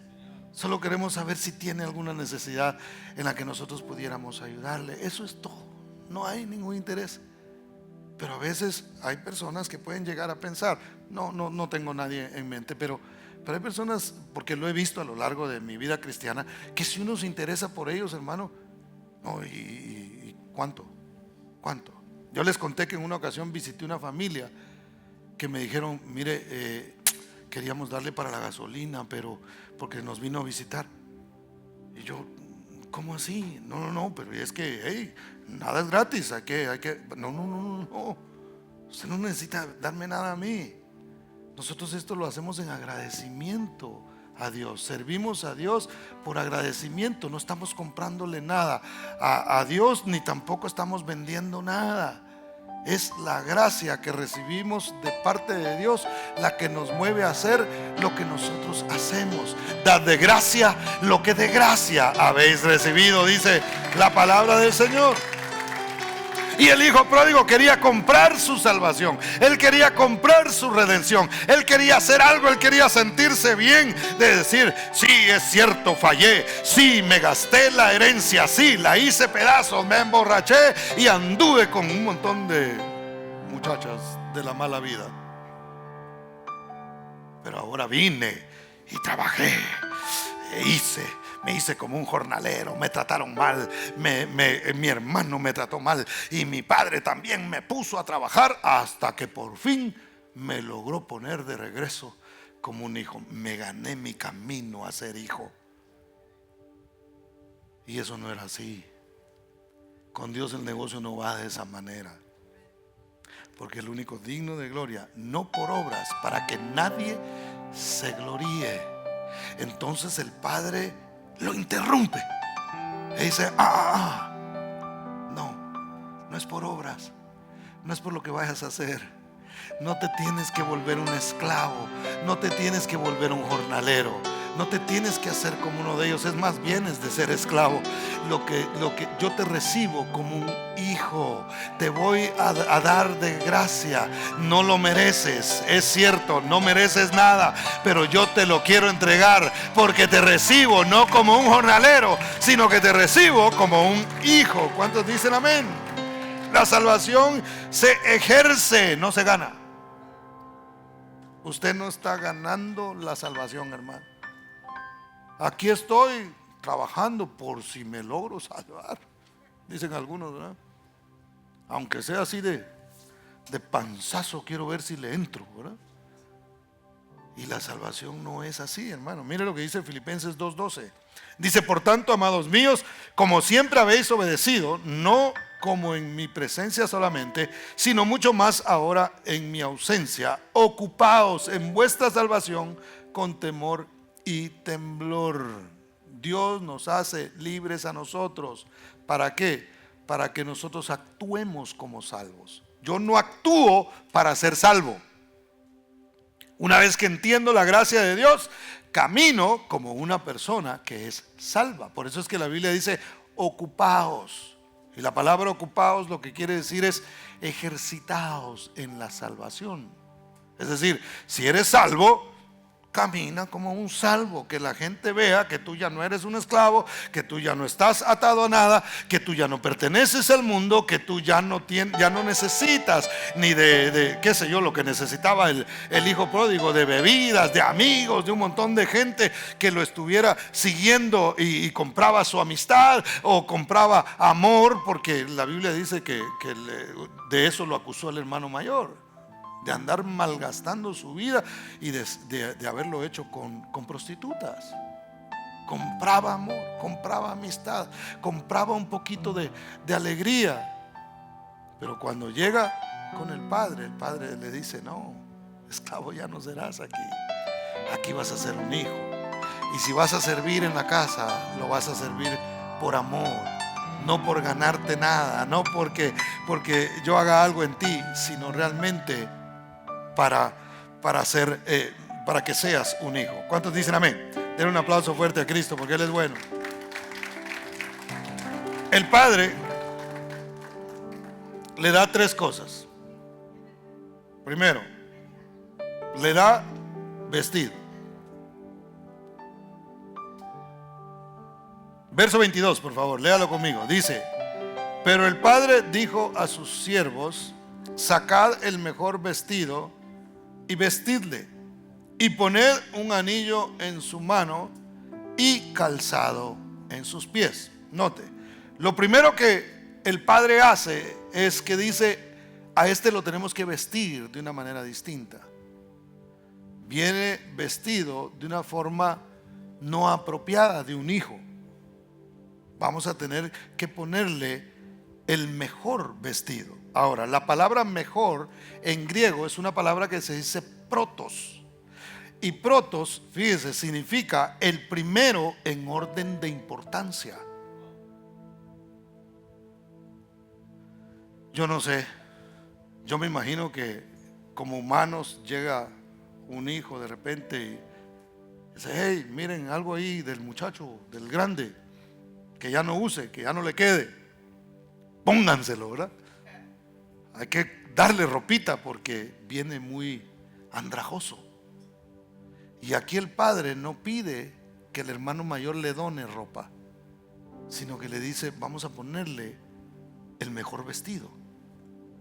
Solo queremos saber si tiene alguna necesidad en la que nosotros pudiéramos ayudarle. Eso es todo. No hay ningún interés. Pero a veces hay personas que pueden llegar a pensar: no tengo nadie en mente, pero hay personas, porque lo he visto a lo largo de mi vida cristiana, que si uno se interesa por ellos, hermano, no, ¿y cuánto? Yo les conté que en una ocasión visité una familia que me dijeron: mire, queríamos darle para la gasolina, pero porque nos vino a visitar. Y yo: ¿cómo así? No, pero es que, hey, nada es gratis, hay que, no, usted no necesita darme nada a mí. Nosotros esto lo hacemos en agradecimiento a Dios. Servimos a Dios por agradecimiento. No estamos comprándole nada a Dios, ni tampoco estamos vendiendo nada. Es la gracia que recibimos de parte de Dios la que nos mueve a hacer lo que nosotros hacemos. Dad de gracia lo que de gracia habéis recibido, dice la palabra del Señor. Y el hijo pródigo quería comprar su salvación. Él quería comprar su redención. Él quería hacer algo. Él quería sentirse bien, de decir: sí, es cierto, fallé. Sí, me gasté la herencia. Sí, la hice pedazos. Me emborraché y anduve con un montón de muchachas de la mala vida. Pero ahora vine y trabajé e me hice como un jornalero. Me trataron mal, mi hermano me trató mal, y mi padre también me puso a trabajar, hasta que por fin me logró poner de regreso como un hijo. Me gané mi camino a ser hijo. Y eso no era así. Con Dios el negocio no va de esa manera, porque el único digno de gloria, no por obras, para que nadie se gloríe. Entonces el padre lo interrumpe y dice: no es por obras, no es por lo que vayas a hacer. No te tienes que volver un esclavo, no te tienes que volver un jornalero. No te tienes que hacer como uno de ellos. Es más, vienes de ser esclavo. Lo que yo te recibo como un hijo, te voy a dar de gracia. No lo mereces, es cierto, no mereces nada, pero yo te lo quiero entregar porque te recibo no como un jornalero, sino que te recibo como un hijo. ¿Cuántos dicen amén? La salvación se ejerce, no se gana. Usted no está ganando la salvación, hermano. Aquí estoy trabajando por si me logro salvar, dicen algunos, ¿verdad? Aunque sea así de panzazo, quiero ver si le entro, ¿verdad? Y la salvación no es así, hermano. Mire lo que dice Filipenses 2:12. Dice: por tanto, amados míos, como siempre habéis obedecido, no como en mi presencia solamente, sino mucho más ahora en mi ausencia, ocupaos en vuestra salvación con temor y temblor. Dios nos hace libres a nosotros. ¿Para qué? Para que nosotros actuemos como salvos. Yo no actúo para ser salvo. Una vez que entiendo la gracia de Dios, camino como una persona que es salva. Por eso es que la Biblia dice: ocupaos. Y la palabra ocupaos lo que quiere decir es ejercitaos en la salvación. Es decir, si eres salvo, camina como un salvo, que la gente vea que tú ya no eres un esclavo, que tú ya no estás atado a nada, que tú ya no perteneces al mundo, que tú ya no necesitas ni de qué sé yo, lo que necesitaba el hijo pródigo, de bebidas, de amigos, de un montón de gente que lo estuviera siguiendo y compraba su amistad o compraba amor, porque la Biblia dice que de eso lo acusó el hermano mayor, de andar malgastando su vida y de haberlo hecho con prostitutas. Compraba amor, compraba amistad, compraba un poquito de alegría. Pero cuando llega con el padre le dice: no, esclavo ya no serás aquí. Aquí vas a ser un hijo. Y si vas a servir en la casa, lo vas a servir por amor, no por ganarte nada, no porque yo haga algo en ti, sino realmente para que seas un hijo. ¿Cuántos dicen amén? Den un aplauso fuerte a Cristo, porque Él es bueno. El Padre le da tres cosas. Primero, le da vestido. Verso 22, por favor, léalo conmigo. Dice: pero el Padre dijo a sus siervos: sacad el mejor vestido y vestidle, y poned un anillo en su mano y calzado en sus pies. Note, lo primero que el Padre hace es que dice: a este lo tenemos que vestir de una manera distinta. Viene vestido de una forma no apropiada de un hijo. Vamos a tener que ponerle el mejor vestido. Ahora, la palabra mejor en griego es una palabra que se dice protos. Y protos, fíjese, significa el primero en orden de importancia. Yo no sé, yo me imagino que como humanos llega un hijo de repente y dice: hey, miren algo ahí del muchacho, del grande, que ya no use, que ya no le quede, pónganselo, ¿verdad? Hay que darle ropita porque viene muy andrajoso. Y aquí el Padre no pide que el hermano mayor le done ropa, sino que le dice: vamos a ponerle el mejor vestido,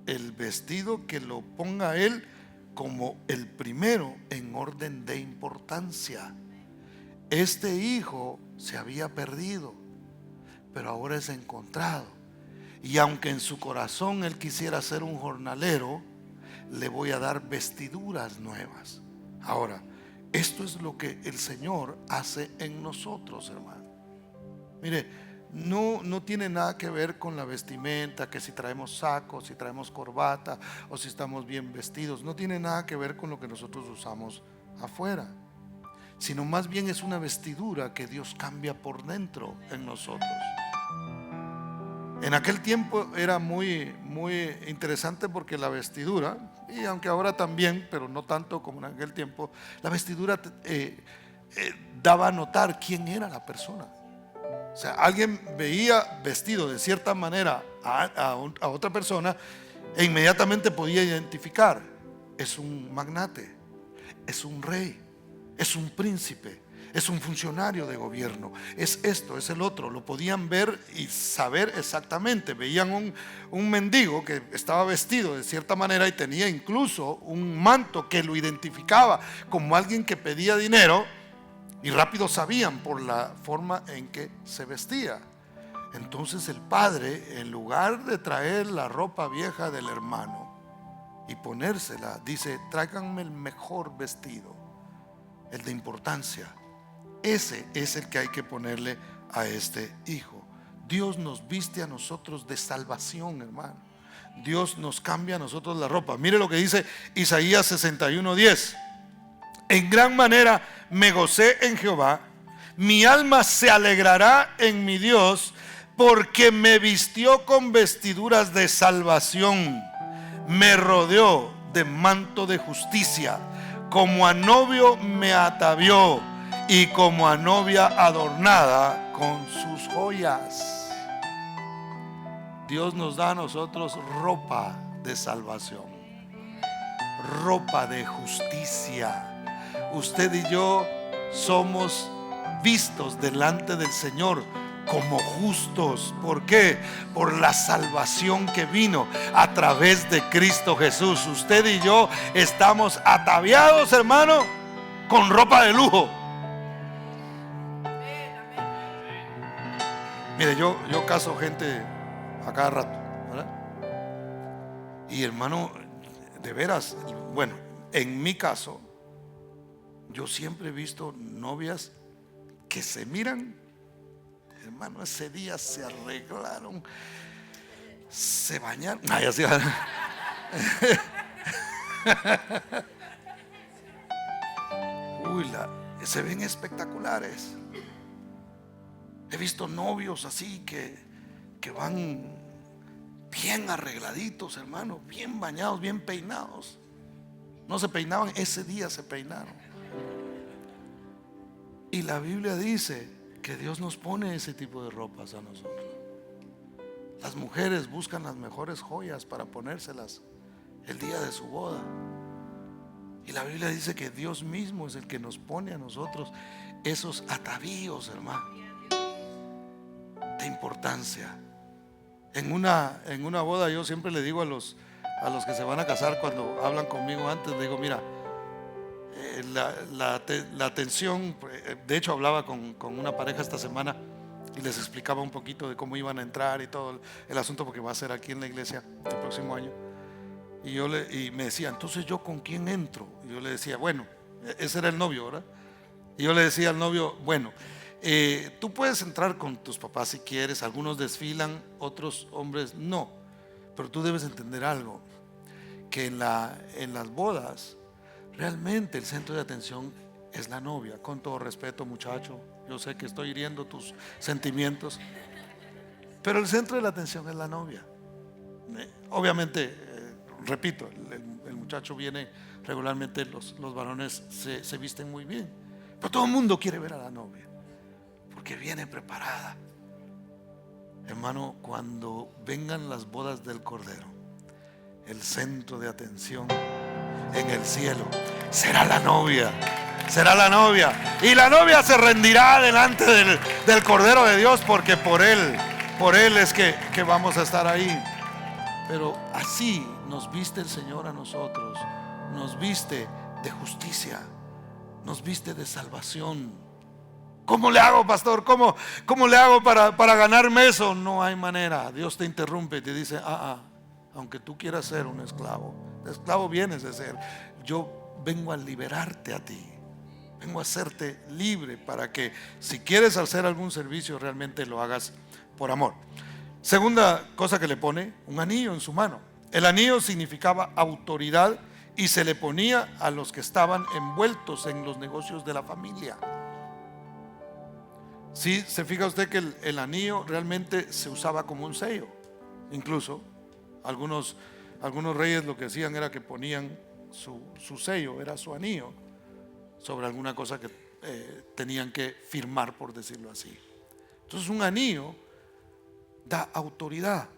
el vestido que lo ponga él como el primero en orden de importancia. Este hijo se había perdido, pero ahora es encontrado. Y aunque en su corazón él quisiera ser un jornalero, le voy a dar vestiduras nuevas. Ahora, esto es lo que el Señor hace en nosotros, hermano. Mire, no tiene nada que ver con la vestimenta, que si traemos sacos, si traemos corbata o si estamos bien vestidos. No tiene nada que ver con lo que nosotros usamos afuera, sino más bien es una vestidura que Dios cambia por dentro en nosotros. En aquel tiempo era muy interesante porque la vestidura, y aunque ahora también, pero no tanto como en aquel tiempo, la vestidura daba a notar quién era la persona. O sea, alguien veía vestido de cierta manera a otra persona e inmediatamente podía identificar: es un magnate, es un rey, es un príncipe, es un funcionario de gobierno, es esto, es el otro. Lo podían ver y saber exactamente. Veían un mendigo que estaba vestido de cierta manera y tenía incluso un manto que lo identificaba como alguien que pedía dinero, y rápido sabían por la forma en que se vestía. Entonces el padre, en lugar de traer la ropa vieja del hermano y ponérsela, dice: tráiganme el mejor vestido, el de importancia. Ese es el que hay que ponerle a este hijo. Dios nos viste a nosotros de salvación, hermano. Dios nos cambia a nosotros la ropa. Mire lo que dice Isaías 61:10: en gran manera me gocé en Jehová, mi alma se alegrará en mi Dios, porque me vistió con vestiduras de salvación, me rodeó de manto de justicia, como a novio me atavió, y como a novia adornada con sus joyas. Dios nos da a nosotros ropa de salvación, ropa de justicia. Usted y yo somos vistos delante del Señor como justos. ¿Por qué? Por la salvación que vino a través de Cristo Jesús. Usted y yo estamos ataviados, hermano, con ropa de lujo. Mire, yo caso gente a cada rato, ¿verdad? Y hermano, de veras, bueno, en mi caso, yo siempre he visto novias que se miran, hermano, ese día se arreglaron, se bañaron. Ay, así. Uy, se ven espectaculares. He visto novios así que van bien arregladitos, hermano, bien bañados, bien peinados. No se peinaban, ese día se peinaron. Y la Biblia dice que Dios nos pone ese tipo de ropas a nosotros. Las mujeres buscan las mejores joyas para ponérselas el día de su boda. Y la Biblia dice que Dios mismo es el que nos pone a nosotros esos atavíos, hermano, de importancia. En una boda yo siempre le digo a los que se van a casar, cuando hablan conmigo antes, le digo: mira, la atención. De hecho hablaba con una pareja esta semana y les explicaba un poquito de cómo iban a entrar y todo el asunto, porque va a ser aquí en la iglesia el próximo año. Y me decía: entonces, ¿yo con quién entro? Y yo le decía: bueno, ese era el novio, ¿verdad? Y yo le decía al novio: bueno, tú puedes entrar con tus papás si quieres, algunos desfilan, otros hombres no, pero tú debes entender algo, que en las bodas realmente el centro de atención es la novia. Con todo respeto, muchacho, yo sé que estoy hiriendo tus sentimientos, pero el centro de la atención es la novia. Obviamente, repito, el muchacho viene regularmente, los varones se visten muy bien, pero todo el mundo quiere ver a la novia porque viene preparada. Hermano, cuando vengan las bodas del Cordero, el centro de atención en el cielo será la novia. Será la novia, y la novia se rendirá delante del Cordero de Dios, porque por él es que vamos a estar ahí. Pero así nos viste el Señor a nosotros, nos viste de justicia, nos viste de salvación. ¿Cómo le hago, pastor? ¿Cómo le hago para ganarme eso? No hay manera. Dios te interrumpe y te dice: aunque tú quieras ser un esclavo, de esclavo vienes de ser. Yo vengo a liberarte a ti, vengo a hacerte libre, para que si quieres hacer algún servicio, realmente lo hagas por amor. Segunda cosa que le pone: un anillo en su mano. El anillo significaba autoridad y se le ponía a los que estaban envueltos en los negocios de la familia. Si se fija usted que el anillo realmente se usaba como un sello. Incluso algunos reyes lo que hacían era que ponían su sello, era su anillo, sobre alguna cosa que tenían que firmar, por decirlo así. Entonces un anillo da autoridad.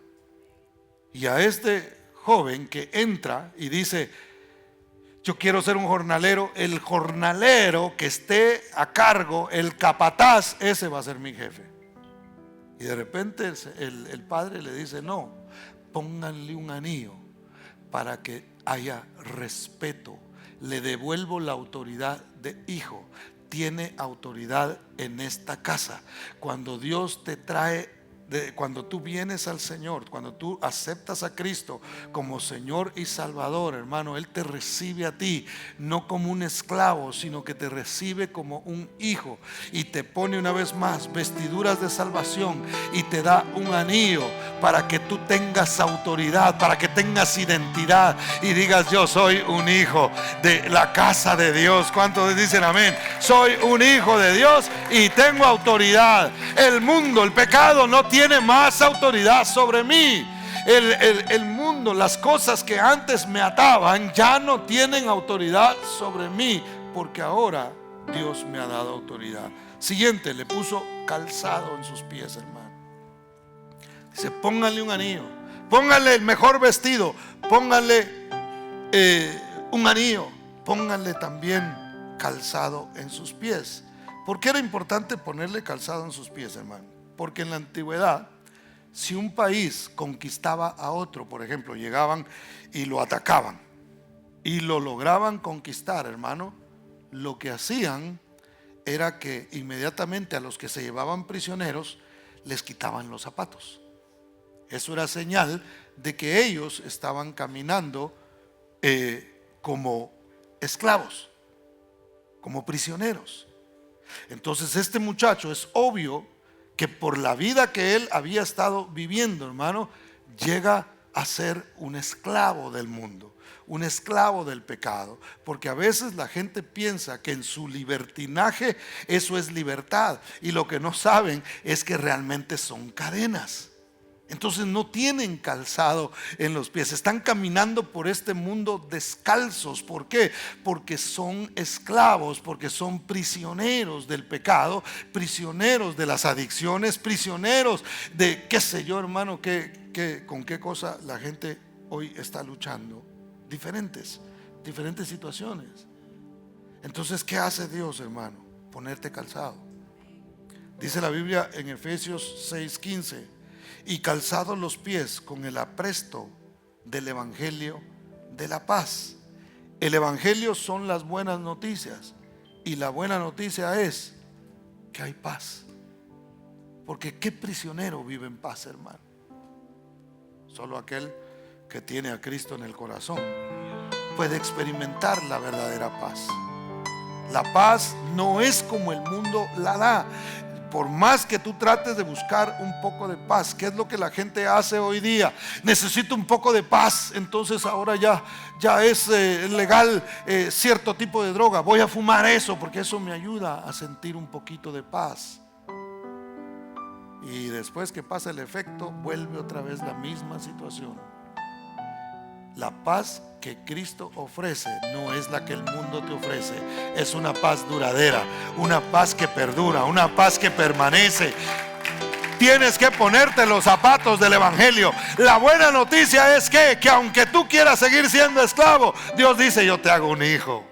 Y a este joven que entra y dice: yo quiero ser un jornalero, el jornalero que esté a cargo, el capataz, ese va a ser mi jefe. Y de repente el padre le dice: no, pónganle un anillo para que haya respeto. Le devuelvo la autoridad de hijo. Tiene autoridad en esta casa. Cuando Dios te trae, cuando tú vienes al Señor, cuando tú aceptas a Cristo como Señor y Salvador, hermano, Él te recibe a ti no como un esclavo, sino que te recibe como un hijo, y te pone una vez más vestiduras de salvación y te da un anillo para que tú tengas autoridad, para que tengas identidad y digas: yo soy un hijo de la casa de Dios. ¿Cuántos dicen amén? Soy un hijo de Dios y tengo autoridad. El mundo, el pecado no tiene más autoridad sobre mí. El mundo, las cosas que antes me ataban ya no tienen autoridad sobre mí, porque ahora Dios me ha dado autoridad. Siguiente, le puso calzado en sus pies, hermano. Dice: pónganle un anillo, pónganle el mejor vestido, pónganle un anillo, pónganle también calzado en sus pies. ¿Por qué era importante ponerle calzado en sus pies, hermano? Porque en la antigüedad, si un país conquistaba a otro, por ejemplo, llegaban y lo atacaban y lo lograban conquistar, hermano, lo que hacían era que inmediatamente a los que se llevaban prisioneros les quitaban los zapatos. Eso era señal de que ellos estaban caminando como esclavos, como prisioneros. Entonces este muchacho, es obvio que por la vida que él había estado viviendo, hermano, llega a ser un esclavo del mundo, un esclavo del pecado, porque a veces la gente piensa que en su libertinaje eso es libertad, y lo que no saben es que realmente son cadenas. Entonces no tienen calzado en los pies, están caminando por este mundo descalzos. ¿Por qué? Porque son esclavos, porque son prisioneros del pecado, prisioneros de las adicciones, prisioneros de qué sé yo, hermano, con qué cosa la gente hoy está luchando. Diferentes situaciones. Entonces, ¿qué hace Dios, hermano? Ponerte calzado. Dice la Biblia en Efesios 6:15: y calzados los pies con el apresto del evangelio de la paz. El evangelio son las buenas noticias, y la buena noticia es que hay paz. Porque ¿qué prisionero vive en paz, hermano? Solo aquel que tiene a Cristo en el corazón puede experimentar la verdadera paz. La paz no es como el mundo la da. Por más que tú trates de buscar un poco de paz, ¿qué es lo que la gente hace hoy día? Necesito un poco de paz, entonces ahora ya es legal cierto tipo de droga. Voy a fumar eso porque eso me ayuda a sentir un poquito de paz. Y después que pasa el efecto, vuelve otra vez la misma situación. La paz que Cristo ofrece no es la que el mundo te ofrece. Es una paz duradera, una paz que perdura, una paz que permanece. Tienes que ponerte los zapatos del evangelio. La buena noticia es que aunque tú quieras seguir siendo esclavo, Dios dice: yo te hago un hijo.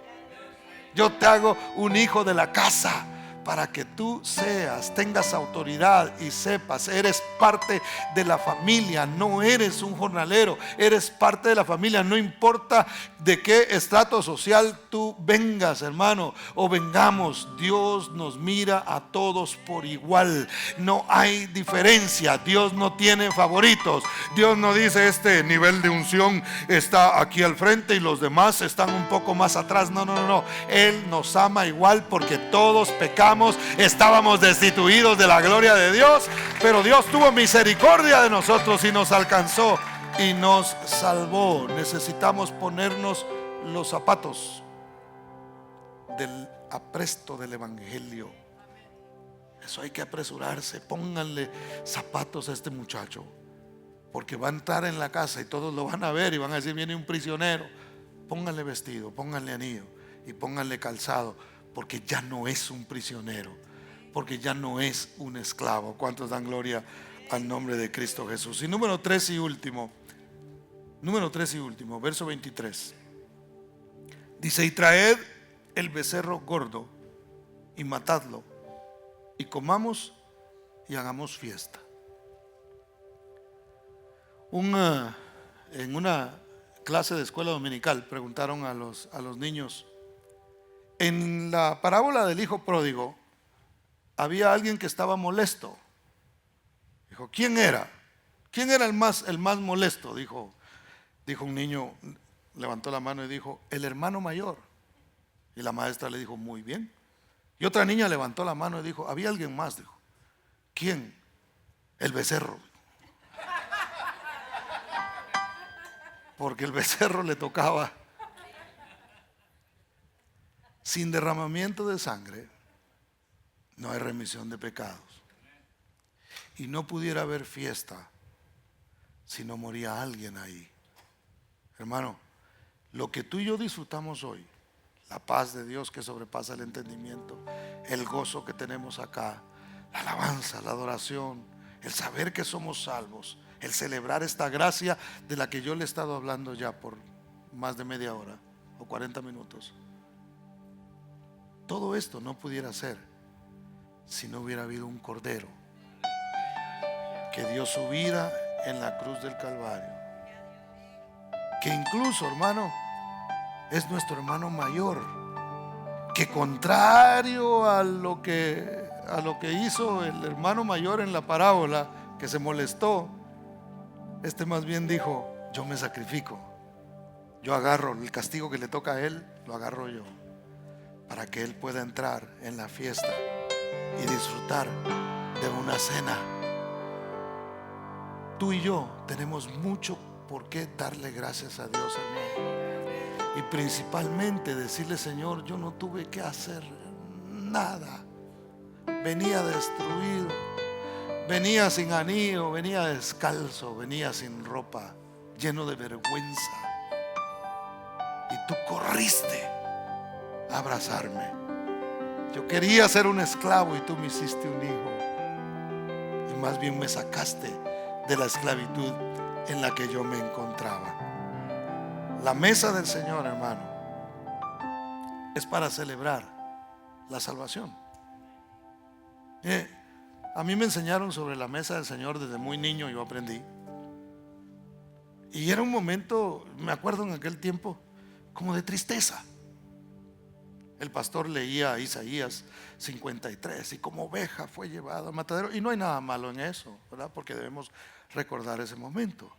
Yo te hago un hijo de la casa, para que tú tengas autoridad y sepas, eres parte de la familia, no eres un jornalero, eres parte de la familia. No importa de qué estrato social tú vengas, hermano, o vengamos, Dios nos mira a todos por igual. No hay diferencia. Dios no tiene favoritos. Dios no dice: este nivel de unción está aquí al frente y los demás están un poco más atrás. No. Él nos ama igual, porque todos pecamos. Estábamos destituidos de la gloria de Dios, pero Dios tuvo misericordia de nosotros y nos alcanzó y nos salvó. Necesitamos ponernos los zapatos del apresto del evangelio. Eso hay que apresurarse. Pónganle zapatos a este muchacho, porque va a entrar en la casa y todos lo van a ver y van a decir: viene un prisionero. Pónganle vestido, pónganle anillo y pónganle calzado, porque ya no es un prisionero, porque ya no es un esclavo. ¿Cuántos dan gloria al nombre de Cristo Jesús? Y número 3 y último, verso 23. Dice: y traed el becerro gordo y matadlo, y comamos y hagamos fiesta. En una clase de escuela dominical preguntaron a los niños: en la parábola del hijo pródigo había alguien que estaba molesto. Dijo: ¿quién era? ¿Quién era el más molesto? Dijo un niño, levantó la mano y dijo: el hermano mayor. Y la maestra le dijo: muy bien. Y otra niña levantó la mano y dijo: había alguien más. Dijo: ¿quién? El becerro. Porque el becerro le tocaba. Sin derramamiento de sangre no hay remisión de pecados. Y no pudiera haber fiesta si no moría alguien ahí. Hermano, lo que tú y yo disfrutamos hoy, la paz de Dios que sobrepasa el entendimiento, el gozo que tenemos acá, la alabanza, la adoración, el saber que somos salvos, el celebrar esta gracia de la que yo le he estado hablando ya por más de media hora o 40 minutos. Todo esto no pudiera ser si no hubiera habido un cordero que dio su vida en la cruz del Calvario, que incluso, hermano, es nuestro hermano mayor, que contrario a lo que hizo el hermano mayor en la parábola, que se molestó, este más bien dijo: yo me sacrifico, yo agarro el castigo que le toca a él, lo agarro yo, para que él pueda entrar en la fiesta y disfrutar de una cena. Tú y yo tenemos mucho por qué darle gracias a Dios, hermano, y principalmente decirle: Señor, yo no tuve que hacer nada, venía destruido, venía sin anillo, venía descalzo, venía sin ropa, lleno de vergüenza, y tú corriste a abrazarme. Yo quería ser un esclavo y tú me hiciste un hijo, y más bien me sacaste de la esclavitud en la que yo me encontraba. La mesa del Señor, hermano, es para celebrar la salvación. A mí me enseñaron sobre la mesa del Señor desde muy niño. Yo aprendí, y era un momento, me acuerdo en aquel tiempo, como de tristeza. El pastor leía Isaías 53 y como oveja fue llevado al matadero, y no hay nada malo en eso, ¿verdad? Porque debemos recordar ese momento.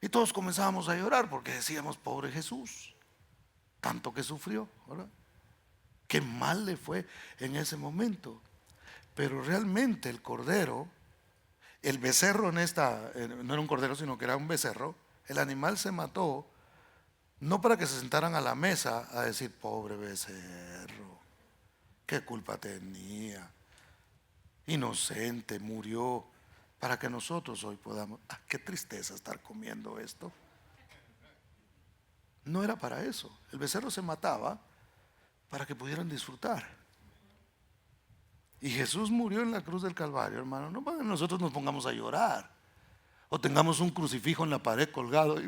Y todos comenzábamos a llorar porque decíamos: pobre Jesús, tanto que sufrió, ¿verdad? Qué mal le fue en ese momento. Pero realmente el cordero, el becerro no era un cordero, sino que era un becerro. El animal se mató no para que se sentaran a la mesa a decir: pobre becerro, qué culpa tenía, inocente, murió, para que nosotros hoy podamos, qué tristeza estar comiendo esto. No era para eso. El becerro se mataba para que pudieran disfrutar. Y Jesús murió en la cruz del Calvario, hermano, no para que nosotros nos pongamos a llorar o tengamos un crucifijo en la pared colgado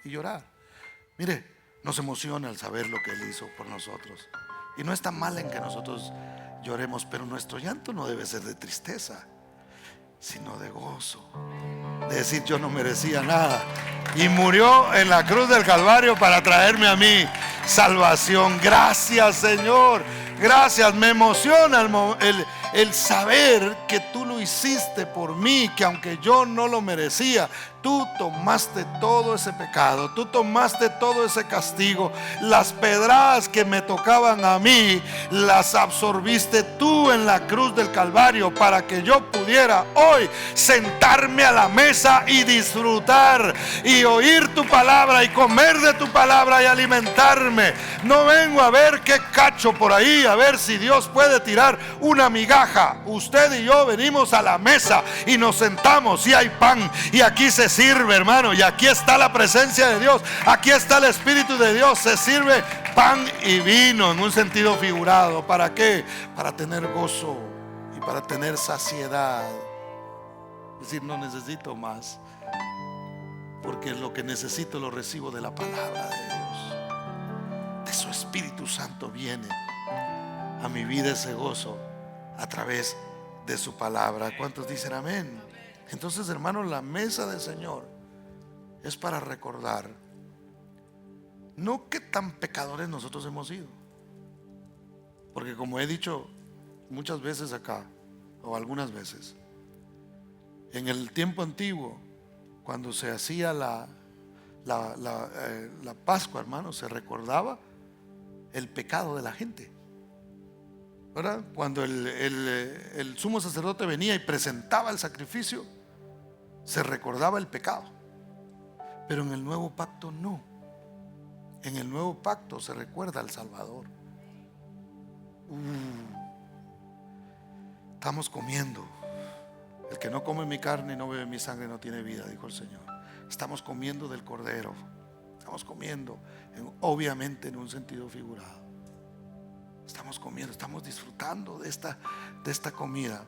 y llorar. Mire, nos emociona al saber lo que Él hizo por nosotros, y no está mal en que nosotros lloremos, pero nuestro llanto no debe ser de tristeza, sino de gozo, de decir: yo no merecía nada y murió en la cruz del Calvario para traerme a mí salvación. Gracias, Señor, gracias. Me emociona el saber que tú lo hiciste por mí, que aunque yo no lo merecía, tú tomaste todo ese pecado, tú tomaste todo ese castigo. Las pedradas que me tocaban a mí las absorbiste tú en la cruz del Calvario, para que yo pudiera hoy sentarme a la mesa y disfrutar y oír tu palabra y comer de tu palabra y alimentarme. No vengo a ver qué cacho por ahí, a ver si Dios puede tirar una migaja baja. Usted y yo venimos a la mesa y nos sentamos y hay pan y aquí se sirve, hermano, y aquí está la presencia de Dios, aquí está el Espíritu de Dios. Se sirve pan y vino en un sentido figurado. ¿Para qué? Para tener gozo y para tener saciedad. Es decir, no necesito más, porque lo que necesito lo recibo de la palabra de Dios. De su Espíritu Santo viene a mi vida ese gozo a través de su palabra. ¿Cuántos dicen amén? Entonces, hermanos, la mesa del Señor es para recordar no qué tan pecadores nosotros hemos sido, porque como he dicho muchas veces acá, o algunas veces, en el tiempo antiguo, cuando se hacía la Pascua, hermano, se recordaba el pecado de la gente, ¿verdad? Cuando el sumo sacerdote venía y presentaba el sacrificio, se recordaba el pecado. Pero en el nuevo pacto no. En el nuevo pacto se recuerda al Salvador. Estamos comiendo. El que no come mi carne y no bebe mi sangre no tiene vida, dijo el Señor. Estamos comiendo del Cordero. Estamos comiendo, obviamente en un sentido figurado. Estamos comiendo, estamos disfrutando de esta comida.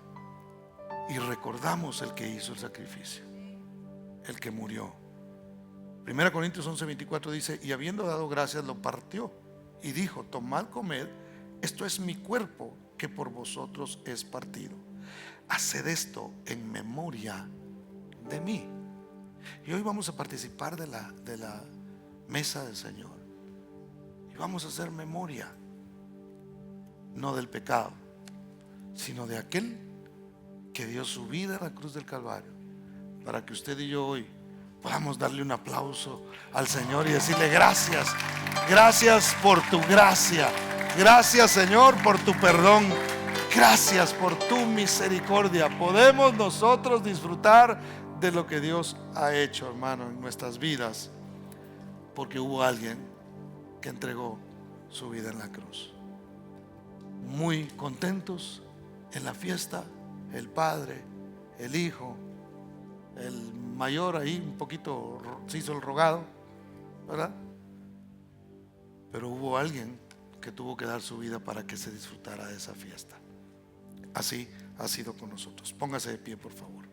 Y recordamos el que hizo el sacrificio, el que murió. 1 Corintios 11:24 dice: y habiendo dado gracias, lo partió y dijo: tomad, comed, esto es mi cuerpo que por vosotros es partido. Haced esto en memoria de mí. Y hoy vamos a participar de la mesa del Señor. Y vamos a hacer memoria, no del pecado, sino de aquel que dio su vida en la cruz del Calvario, para que usted y yo hoy podamos darle un aplauso al Señor y decirle: gracias, gracias por tu gracia, gracias, Señor, por tu perdón, gracias por tu misericordia. Podemos nosotros disfrutar de lo que Dios ha hecho, hermano, en nuestras vidas, porque hubo alguien que entregó su vida en la cruz. Muy contentos en la fiesta, el Padre, el Hijo, el mayor ahí un poquito se hizo el rogado, ¿verdad? Pero hubo alguien que tuvo que dar su vida para que se disfrutara de esa fiesta. Así ha sido con nosotros. Póngase de pie, por favor.